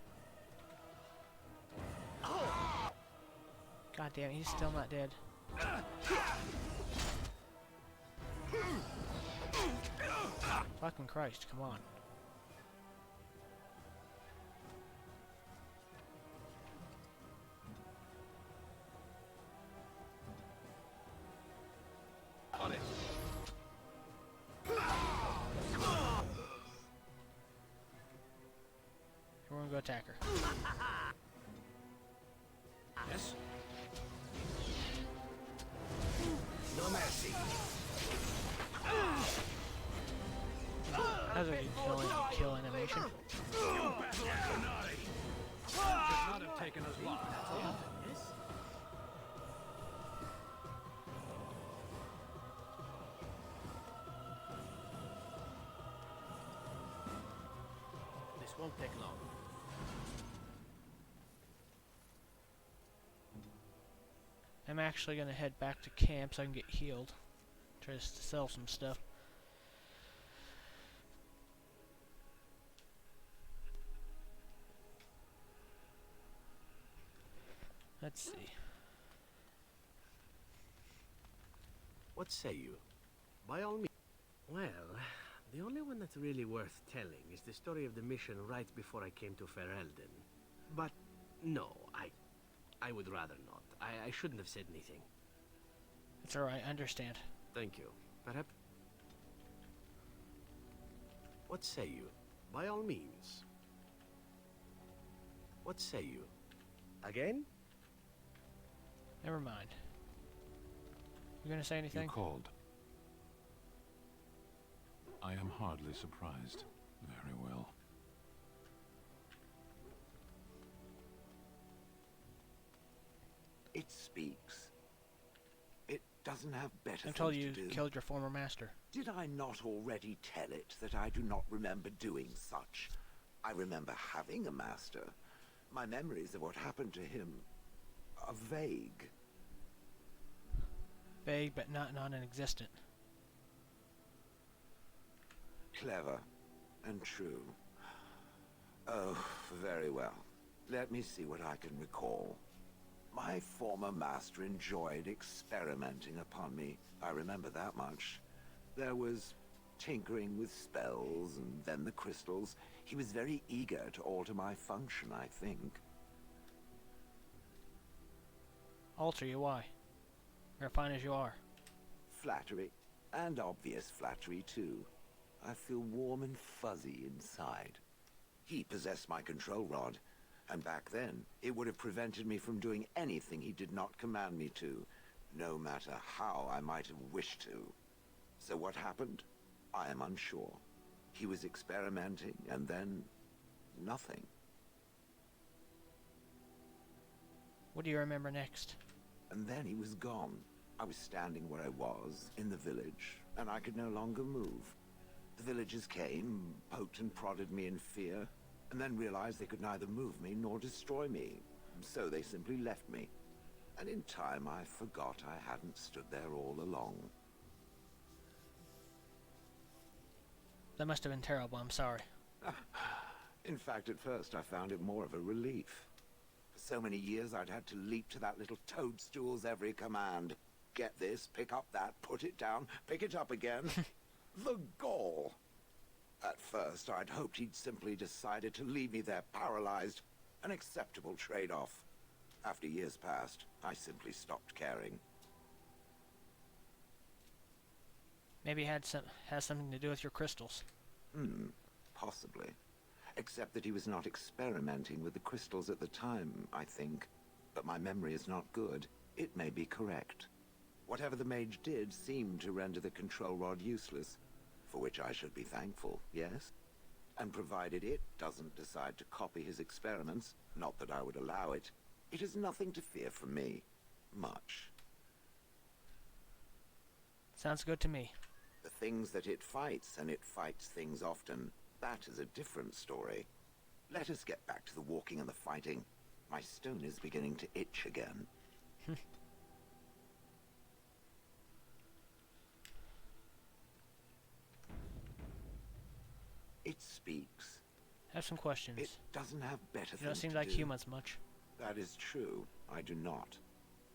God damn, he's still not dead. Fucking Christ, come on. On it. We're gonna go attack her. Yes. No mercy. That was a kill animation. You battle like a naughty. Should not have taken us long. Yes? This won't take long. I'm actually gonna head back to camp so I can get healed. Try to sell some stuff. Let's see. What say you? By all means. Well, the only one that's really worth telling is the story of the mission right before I came to Ferelden. But no, I would rather not. I shouldn't have said anything. It's alright, I understand. Thank you. Perhaps... What say you? By all means. What say you? Again? Never mind. You gonna say anything? You called. I am hardly surprised. Very well. It speaks. It doesn't have better I told things you to do. killed your former master. Did I not already tell it that I do not remember doing such? I remember having a master. My memories of what happened to him are vague. Vague, but not non-existent. Clever and true. Oh, very well. Let me see what I can recall. My former master enjoyed experimenting upon me. I remember that much. There was tinkering with spells, and then the crystals. He was very eager to alter my function, I think. Alter you, why? You're fine as you are. Flattery, and obvious flattery too. I feel warm and fuzzy inside. He possessed my control rod, and back then, it would have prevented me from doing anything he did not command me to, no matter how I might have wished to. So what happened? I am unsure. He was experimenting, and then nothing. What do you remember next? And then he was gone. I was standing where I was, in the village, and I could no longer move. The villagers came, poked and prodded me in fear, and then realized they could neither move me nor destroy me. So they simply left me. And in time, I forgot I hadn't stood there all along. That must have been terrible, I'm sorry. In fact, at first I found it more of a relief. For so many years I'd had to leap to that little toadstool's every command. Get this, pick up that, put it down, pick it up again. The gall! At first I'd hoped he'd simply decided to leave me there paralyzed. An acceptable trade-off. After years passed, I simply stopped caring. Maybe it has something to do with your crystals. Possibly. Except that he was not experimenting with the crystals at the time, I think. But my memory is not good. It may be correct. Whatever the mage did seemed to render the control rod useless, for which I should be thankful, yes? And provided it doesn't decide to copy his experiments, not that I would allow it, it is nothing to fear from me. Much. Sounds good to me. The things that it fights, and it fights things often, that is a different story. Let us get back to the walking and the fighting. My stone is beginning to itch again. It speaks. I have some questions. It doesn't have better You don't things seem to like do. humans much. That is true. I do not.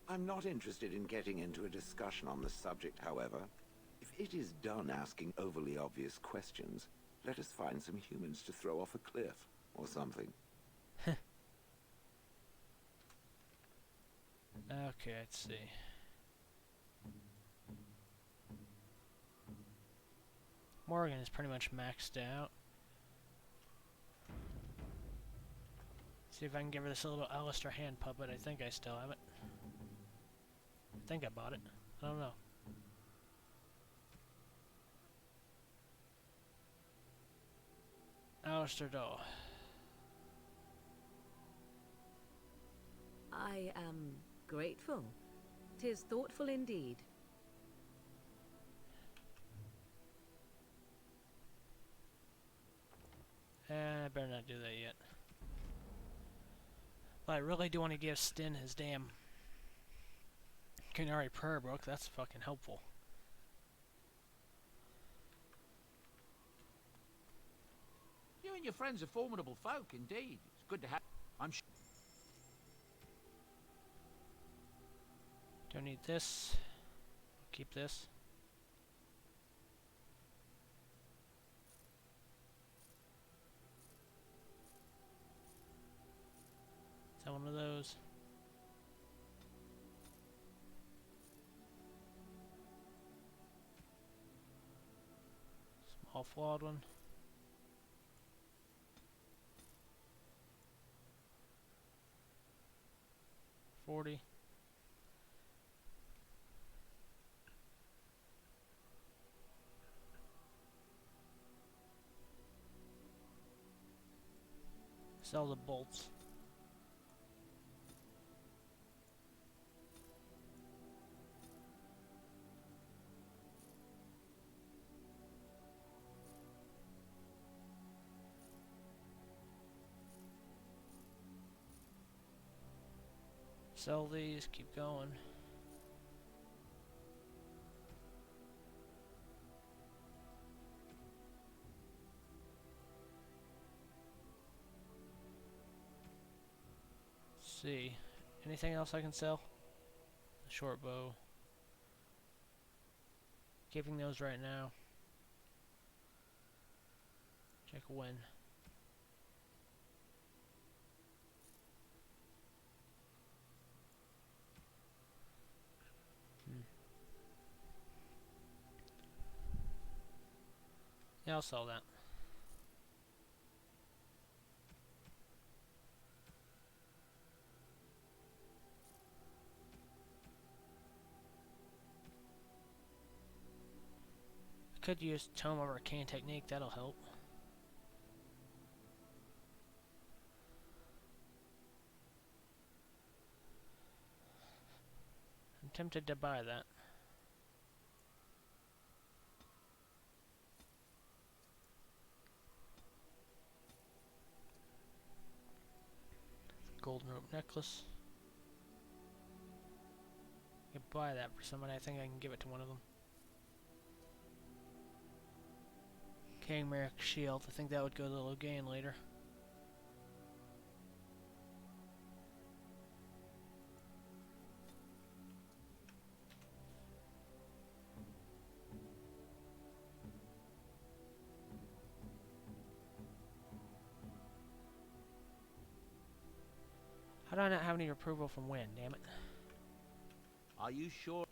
I'm not interested in getting into a discussion on the subject, however. If it is done asking overly obvious questions, let us find some humans to throw off a cliff or something. Okay, let's see. Morgan is pretty much maxed out. See if I can give her this little Alistair hand puppet. I think I still have it. I think I bought it. I don't know. Alistair doll. I am grateful. 'Tis thoughtful indeed. I better not do that yet. But I really do want to give Stin his damn Canary prayer book. That's fucking helpful. You and your friends are formidable folk, indeed. It's good to have... I'm sure... Don't need this. Keep this. Is that one of those? Small flawed one. $40. Sell the bolts. Sell these, keep going. Let's see. Anything else I can sell? The short bow. Keeping those right now. Check when. Yeah, I'll sell that. I could use Tome of Arcane Technique, that'll help. I'm tempted to buy that. Golden rope necklace. I could buy that for somebody. I think I can give it to one of them. King Merrick shield. I think that would go to the Logain later. How do I not have any approval from Wynn, damn it? Are you sure?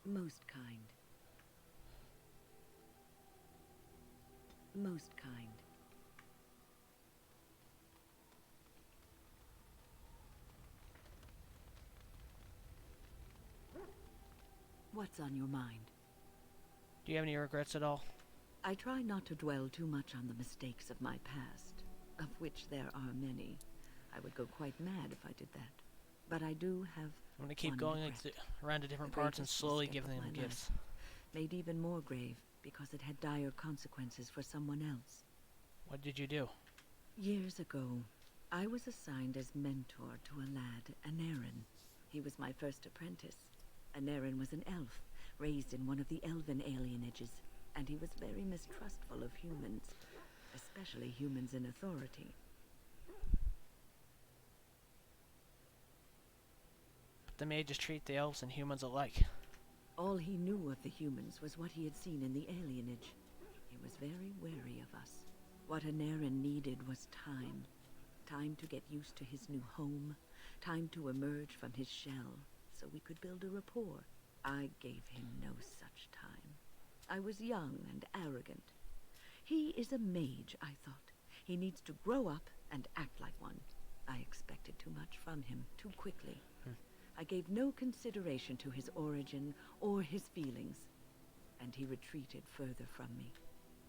Most kind. Most kind. What's on your mind? Do you have any regrets at all? I try not to dwell too much on the mistakes of my past, of which there are many. I would go quite mad if I did that. But I do have I'm gonna keep one going regret. around to different The parts and greatest slowly misstep giving of them my gifts. life, made even more grave because it had dire consequences for someone else. What did you do? Years ago, I was assigned as mentor to a lad, Anarin. He was my first apprentice. Anarin was an elf, raised in one of the elven alienages, and he was very mistrustful of humans, especially humans in authority. But the mages treat the elves and humans alike. All he knew of the humans was what he had seen in the alienage. He was very wary of us. What Anarin needed was time. Time to get used to his new home. Time to emerge from his shell, so we could build a rapport. I gave him no such time. I was young and arrogant. He is a mage, I thought. He needs to grow up and act like one. I expected too much from him, too quickly. I gave no consideration to his origin or his feelings, and he retreated further from me.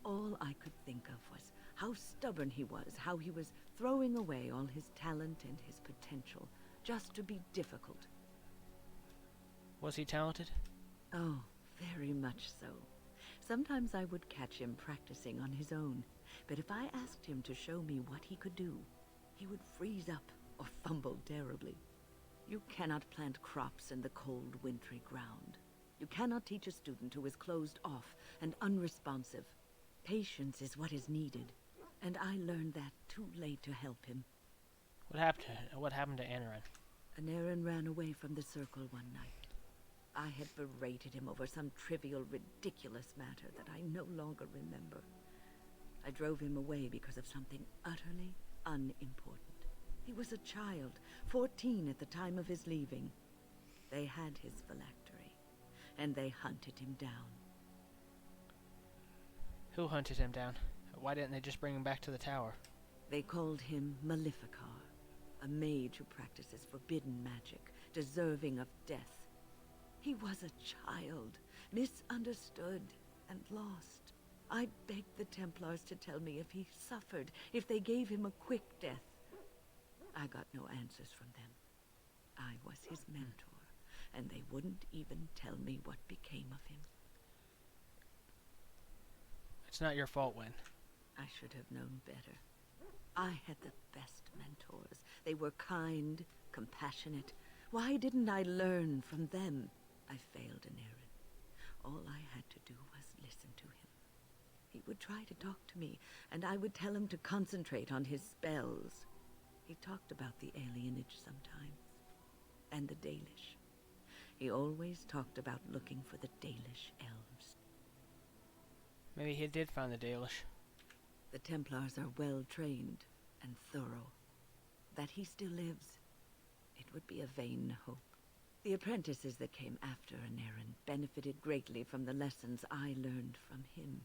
All I could think of was how stubborn he was, how he was throwing away all his talent and his potential just to be difficult. Was he talented? Oh, very much so. Sometimes I would catch him practicing on his own, but if I asked him to show me what he could do, he would freeze up or fumble terribly. You cannot plant crops in the cold, wintry ground. You cannot teach a student who is closed off and unresponsive. Patience is what is needed, and I learned that too late to help him. What happened to Anarin? Anarin ran away from the circle one night. I had berated him over some trivial, ridiculous matter that I no longer remember. I drove him away because of something utterly unimportant. He was a child, 14 at the time of his leaving. They had his phylactery, and they hunted him down. Who hunted him down? Why didn't they just bring him back to the tower? They called him Maleficar, a mage who practices forbidden magic, deserving of death. He was a child, misunderstood and lost. I begged the Templars to tell me if he suffered, if they gave him a quick death. I got no answers from them. I was his mentor, and they wouldn't even tell me what became of him. It's not your fault, Wynne. I should have known better. I had the best mentors. They were kind, compassionate. Why didn't I learn from them? I failed in Aaron. All I had to do was listen to him. He would try to talk to me, and I would tell him to concentrate on his spells. He talked about the alienage sometimes, and the Dalish. He always talked about looking for the Dalish elves. Maybe he did find the Dalish. The Templars are well trained and thorough. That he still lives, it would be a vain hope. The apprentices that came after Anarin benefited greatly from the lessons I learned from him.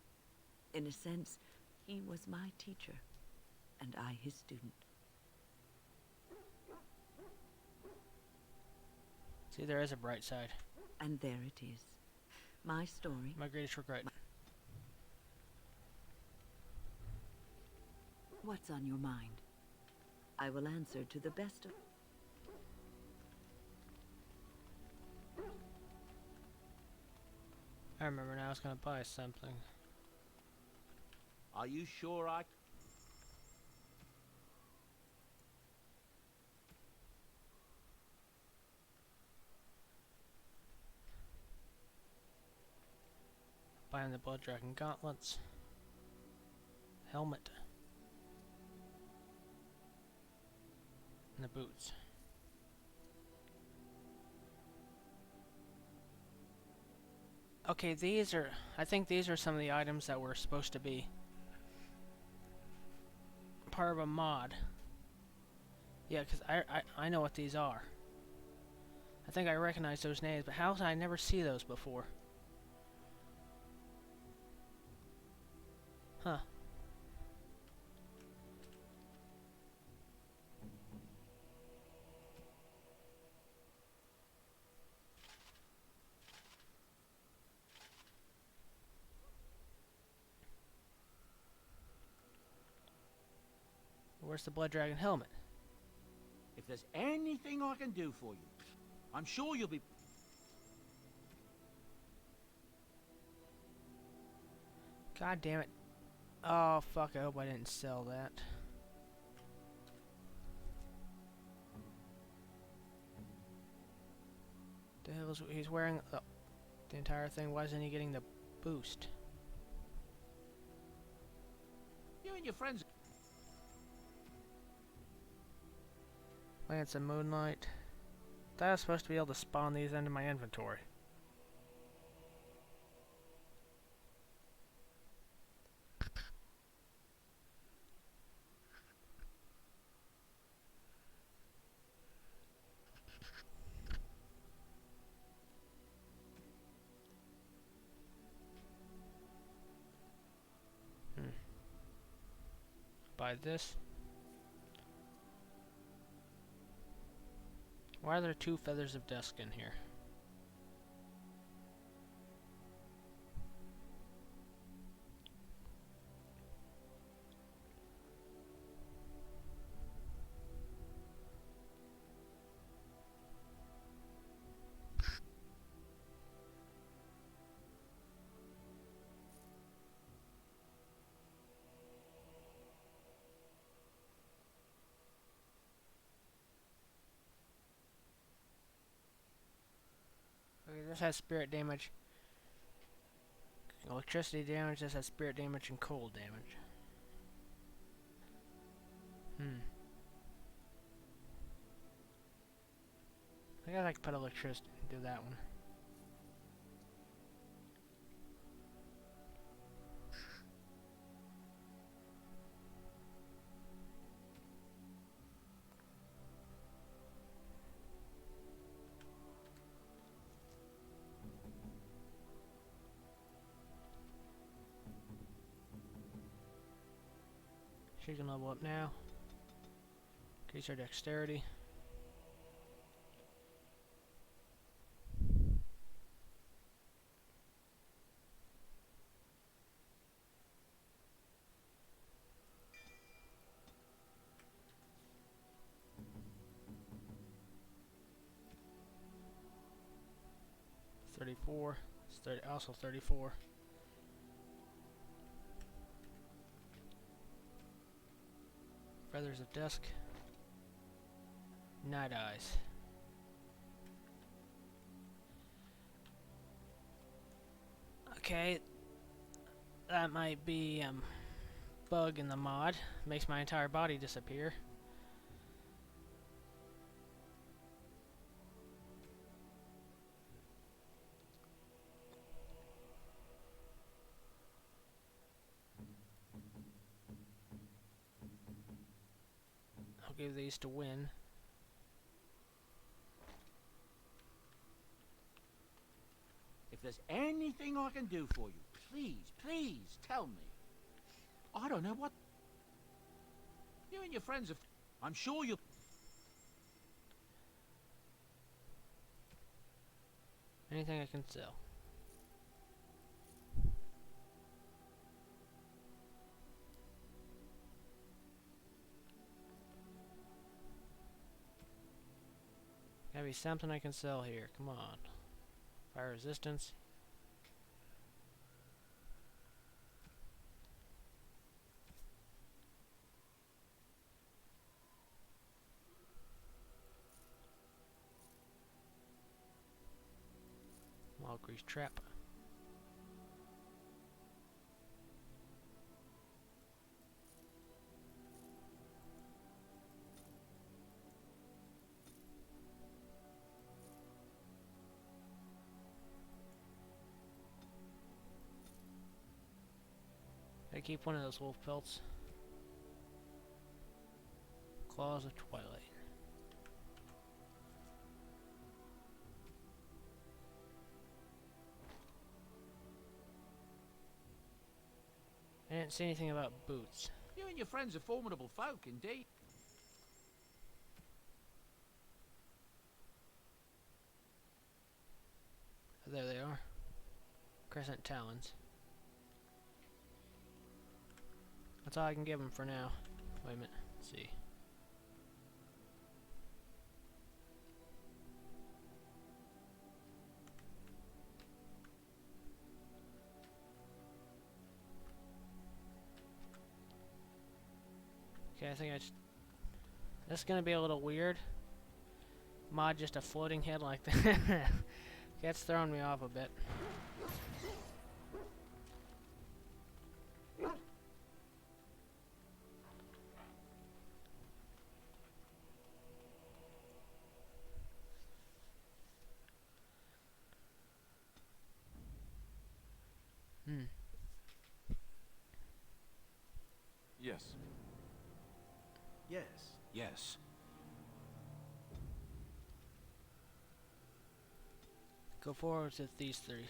In a sense, he was my teacher, and I his student. See, there is a bright side. And there it is. My story. My greatest regret. What's on your mind? I will answer to the best of... I remember now I was going to buy something. Are you sure I... Buying the Blood Dragon gauntlets. Helmet. And the boots. Okay, these are... I think these are some of the items that were supposed to be part of a mod. Yeah, because I know what these are. I think I recognize those names, but how did I never see those before? Huh. Where's the Blood Dragon helmet? If there's anything I can do for you, I'm sure you'll be... God damn it. Oh, fuck, I hope I didn't sell that. The hell is he's wearing the entire thing? Why isn't he getting the boost? You and your friends... Lance of Moonlight. Thought I was supposed to be able to spawn these into my inventory. Buy this. Why are there 2 feathers of dusk in here? Okay, this has spirit damage. Electricity damage, this has spirit damage and cold damage. I guess I could put electricity and do that one. She can level up now. Increase her dexterity. It's 30, also 34. Feathers of Dusk. Night Eyes. Okay, that might be bug in the mod. Makes my entire body disappear. I'll give these to Win. If there's anything I can do for you, please tell me. I don't know what... You and your friends have... I'm sure you... Anything I can sell. Gotta be something I can sell here. Come on. Fire resistance. Wild grease trap. I keep one of those wolf pelts. Claws of Twilight. I didn't see anything about boots. You and your friends are formidable folk, indeed. Oh, there they are. Crescent talons. That's all I can give them for now. Wait a minute. Let's see. Okay, I think this is gonna be a little weird. Mod just a floating head like that. That's throwing me off a bit. Yes. Yes. Yes. Go forward with these three.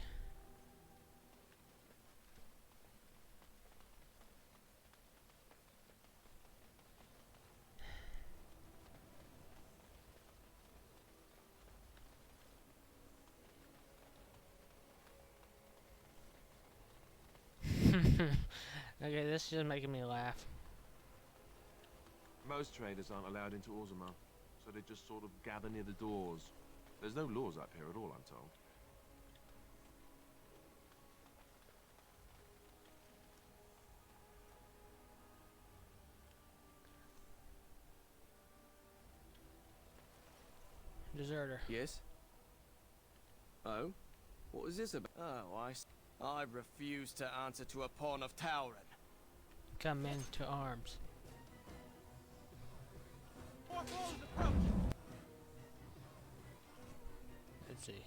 Okay, this is just making me laugh. Most traders aren't allowed into Orzammar, so they just sort of gather near the doors. There's no laws up here at all, I'm told. Deserter. Yes? Oh? What is this about? Oh, I refuse to answer to a pawn of Tauren. Come into arms. Let's see.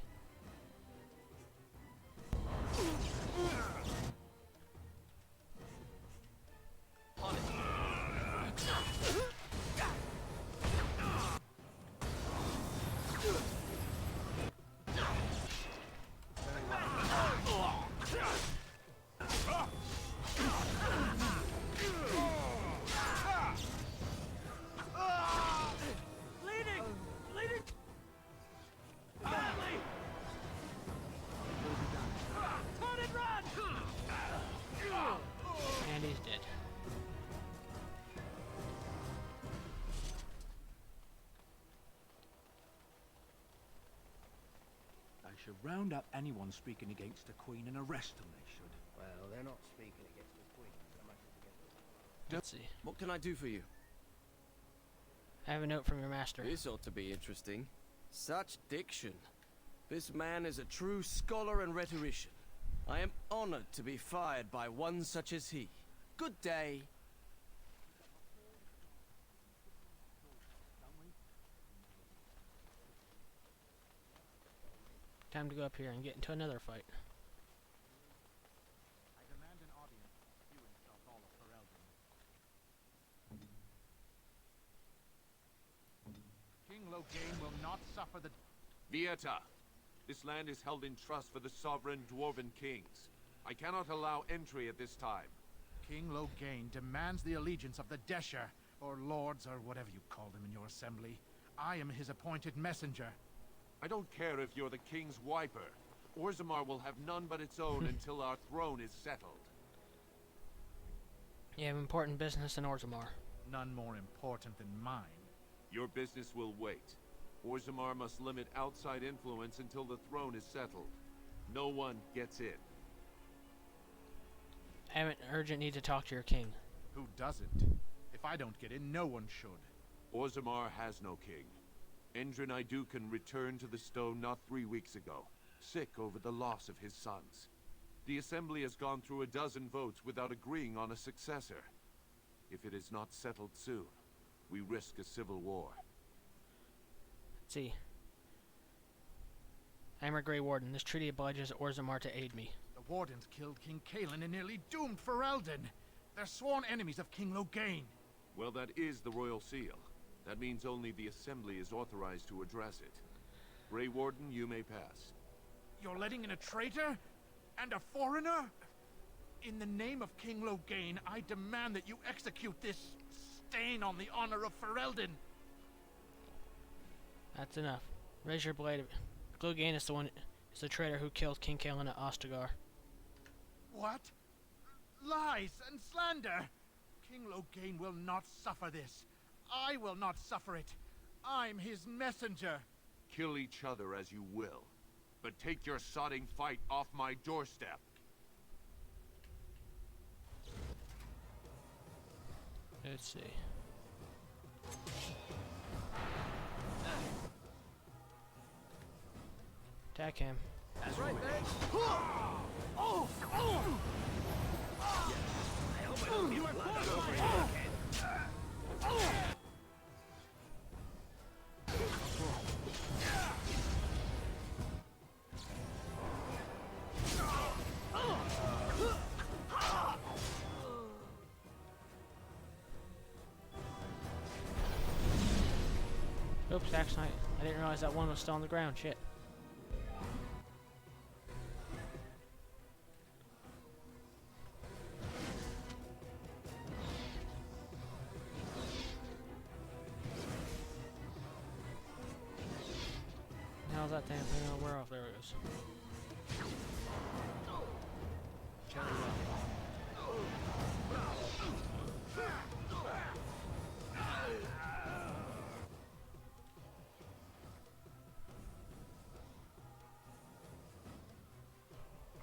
should round up anyone speaking against the Queen and arrest them, they should. Well, they're not speaking against the Queen so much as against Let's see. What can I do for you? I have a note from your master. This ought to be interesting. Such diction. This man is a true scholar and rhetorician. I am honored to be fired by one such as he. Good day. Time to go up here and get into another fight. I demand an audience with you and All of Ferelden. King Loghain will not suffer the... Vieta, this land is held in trust for the sovereign dwarven kings. I cannot allow entry at this time. King Loghain demands the allegiance of the Desher, or lords, or whatever you call them in your assembly. I am his appointed messenger. I don't care if you're the king's wiper. Orzammar will have none but its own until our throne is settled. You have important business in Orzammar. None more important than mine. Your business will wait. Orzammar must limit outside influence until the throne is settled. No one gets in. I have an urgent need to talk to your king. Who doesn't? If I don't get in, no one should. Orzammar has no king. Endrin Iduken returned to the stone not 3 weeks ago, sick over the loss of his sons. The Assembly has gone through a dozen votes without agreeing on a successor. If it is not settled soon, we risk a civil war. Let's see. I am a Grey Warden. This treaty obliges Orzammar to aid me. The Wardens killed King Cailan and nearly doomed Ferelden. They're sworn enemies of King Loghain. Well, that is the Royal Seal. That means only the Assembly is authorized to address it. Grey Warden, you may pass. You're letting in a traitor? And a foreigner? In the name of King Loghain, I demand that you execute this stain on the honor of Ferelden. That's enough. Raise your blade. Loghain is the traitor who killed King Cailan at Ostagar. What? Lies and slander! King Loghain will not suffer this. I will not suffer it. I'm his messenger. Kill each other as you will, but take your sodding fight off my doorstep. Let's see. Attack him. That's right, man. Oh! I hope I don't get blood all over you again. Oops, actually, I didn't realize that one was still on the ground. Shit. How's that damn thing gonna wear off? There it goes. Cherry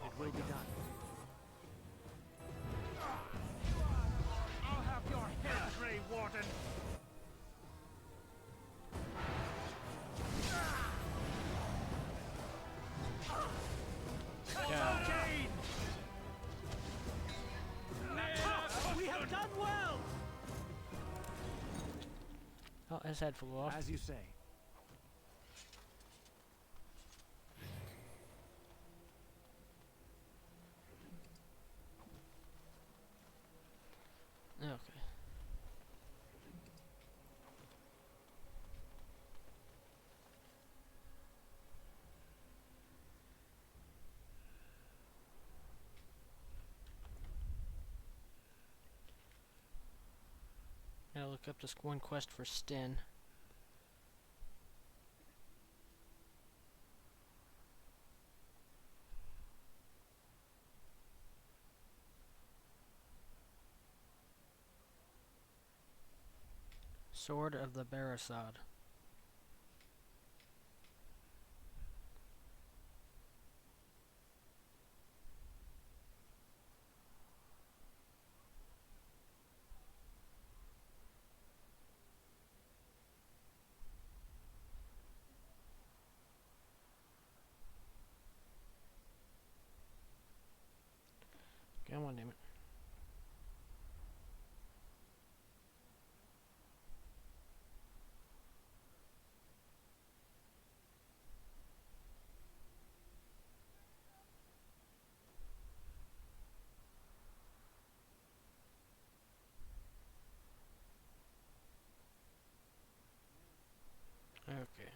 It will be done. I'll have your head, Grey Warden. We have done well! Oh, his head flew off. As you say. Okay. Gotta look up this one quest for Sten. Sword of the Barasad. on, damn it. Okay.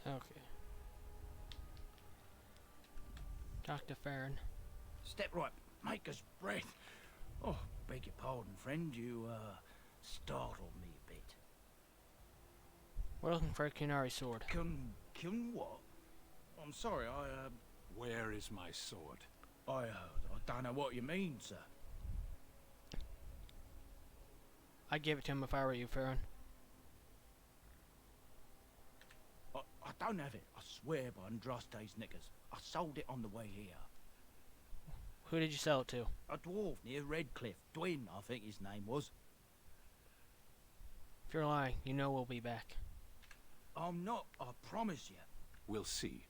Okay. Dr. Farron. Step right, make us breath. Oh, beg your pardon, friend. You, startled me a bit. We're looking for a Kunari sword. Kun what? I'm sorry, Where is my sword? I don't know what you mean, sir. I'd give it to him if I were you, Farron. I don't have it, I swear by Andraste's knickers. I sold it on the way here. Who did you sell it to? A dwarf near Redcliffe. Dwyn, I think his name was. If you're lying, you know we'll be back. I'm not, I promise you. We'll see.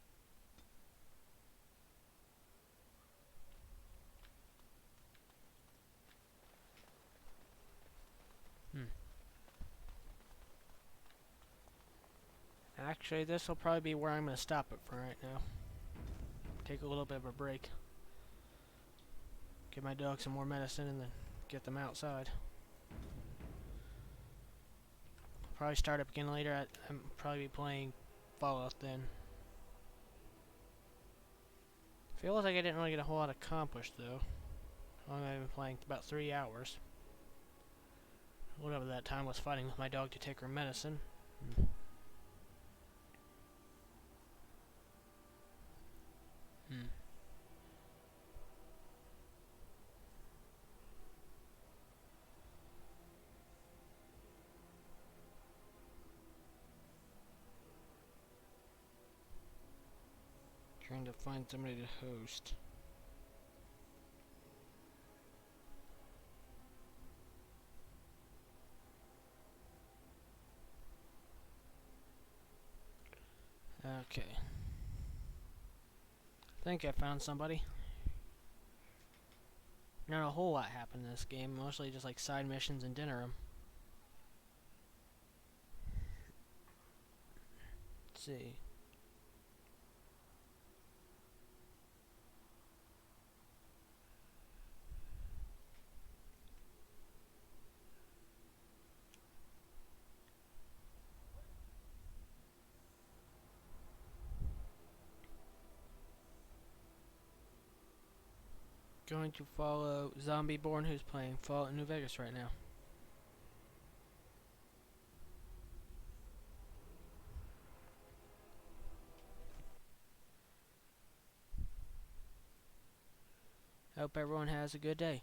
Actually, this will probably be where I'm going to stop it for right now. Take a little bit of a break. Give my dog some more medicine and then get them outside. Probably start up again later. I'm probably be playing Fallout then. Feels like I didn't really get a whole lot accomplished though. I've only been playing about 3 hours. Whatever that time was fighting with my dog to take her medicine. Trying to find somebody to host. Okay. I think I found somebody. Not a whole lot happened in this game, mostly just like side missions and dinner room. Let's see. Going to follow Zombieborn, who's playing Fallout in New Vegas right now. Hope everyone has a good day.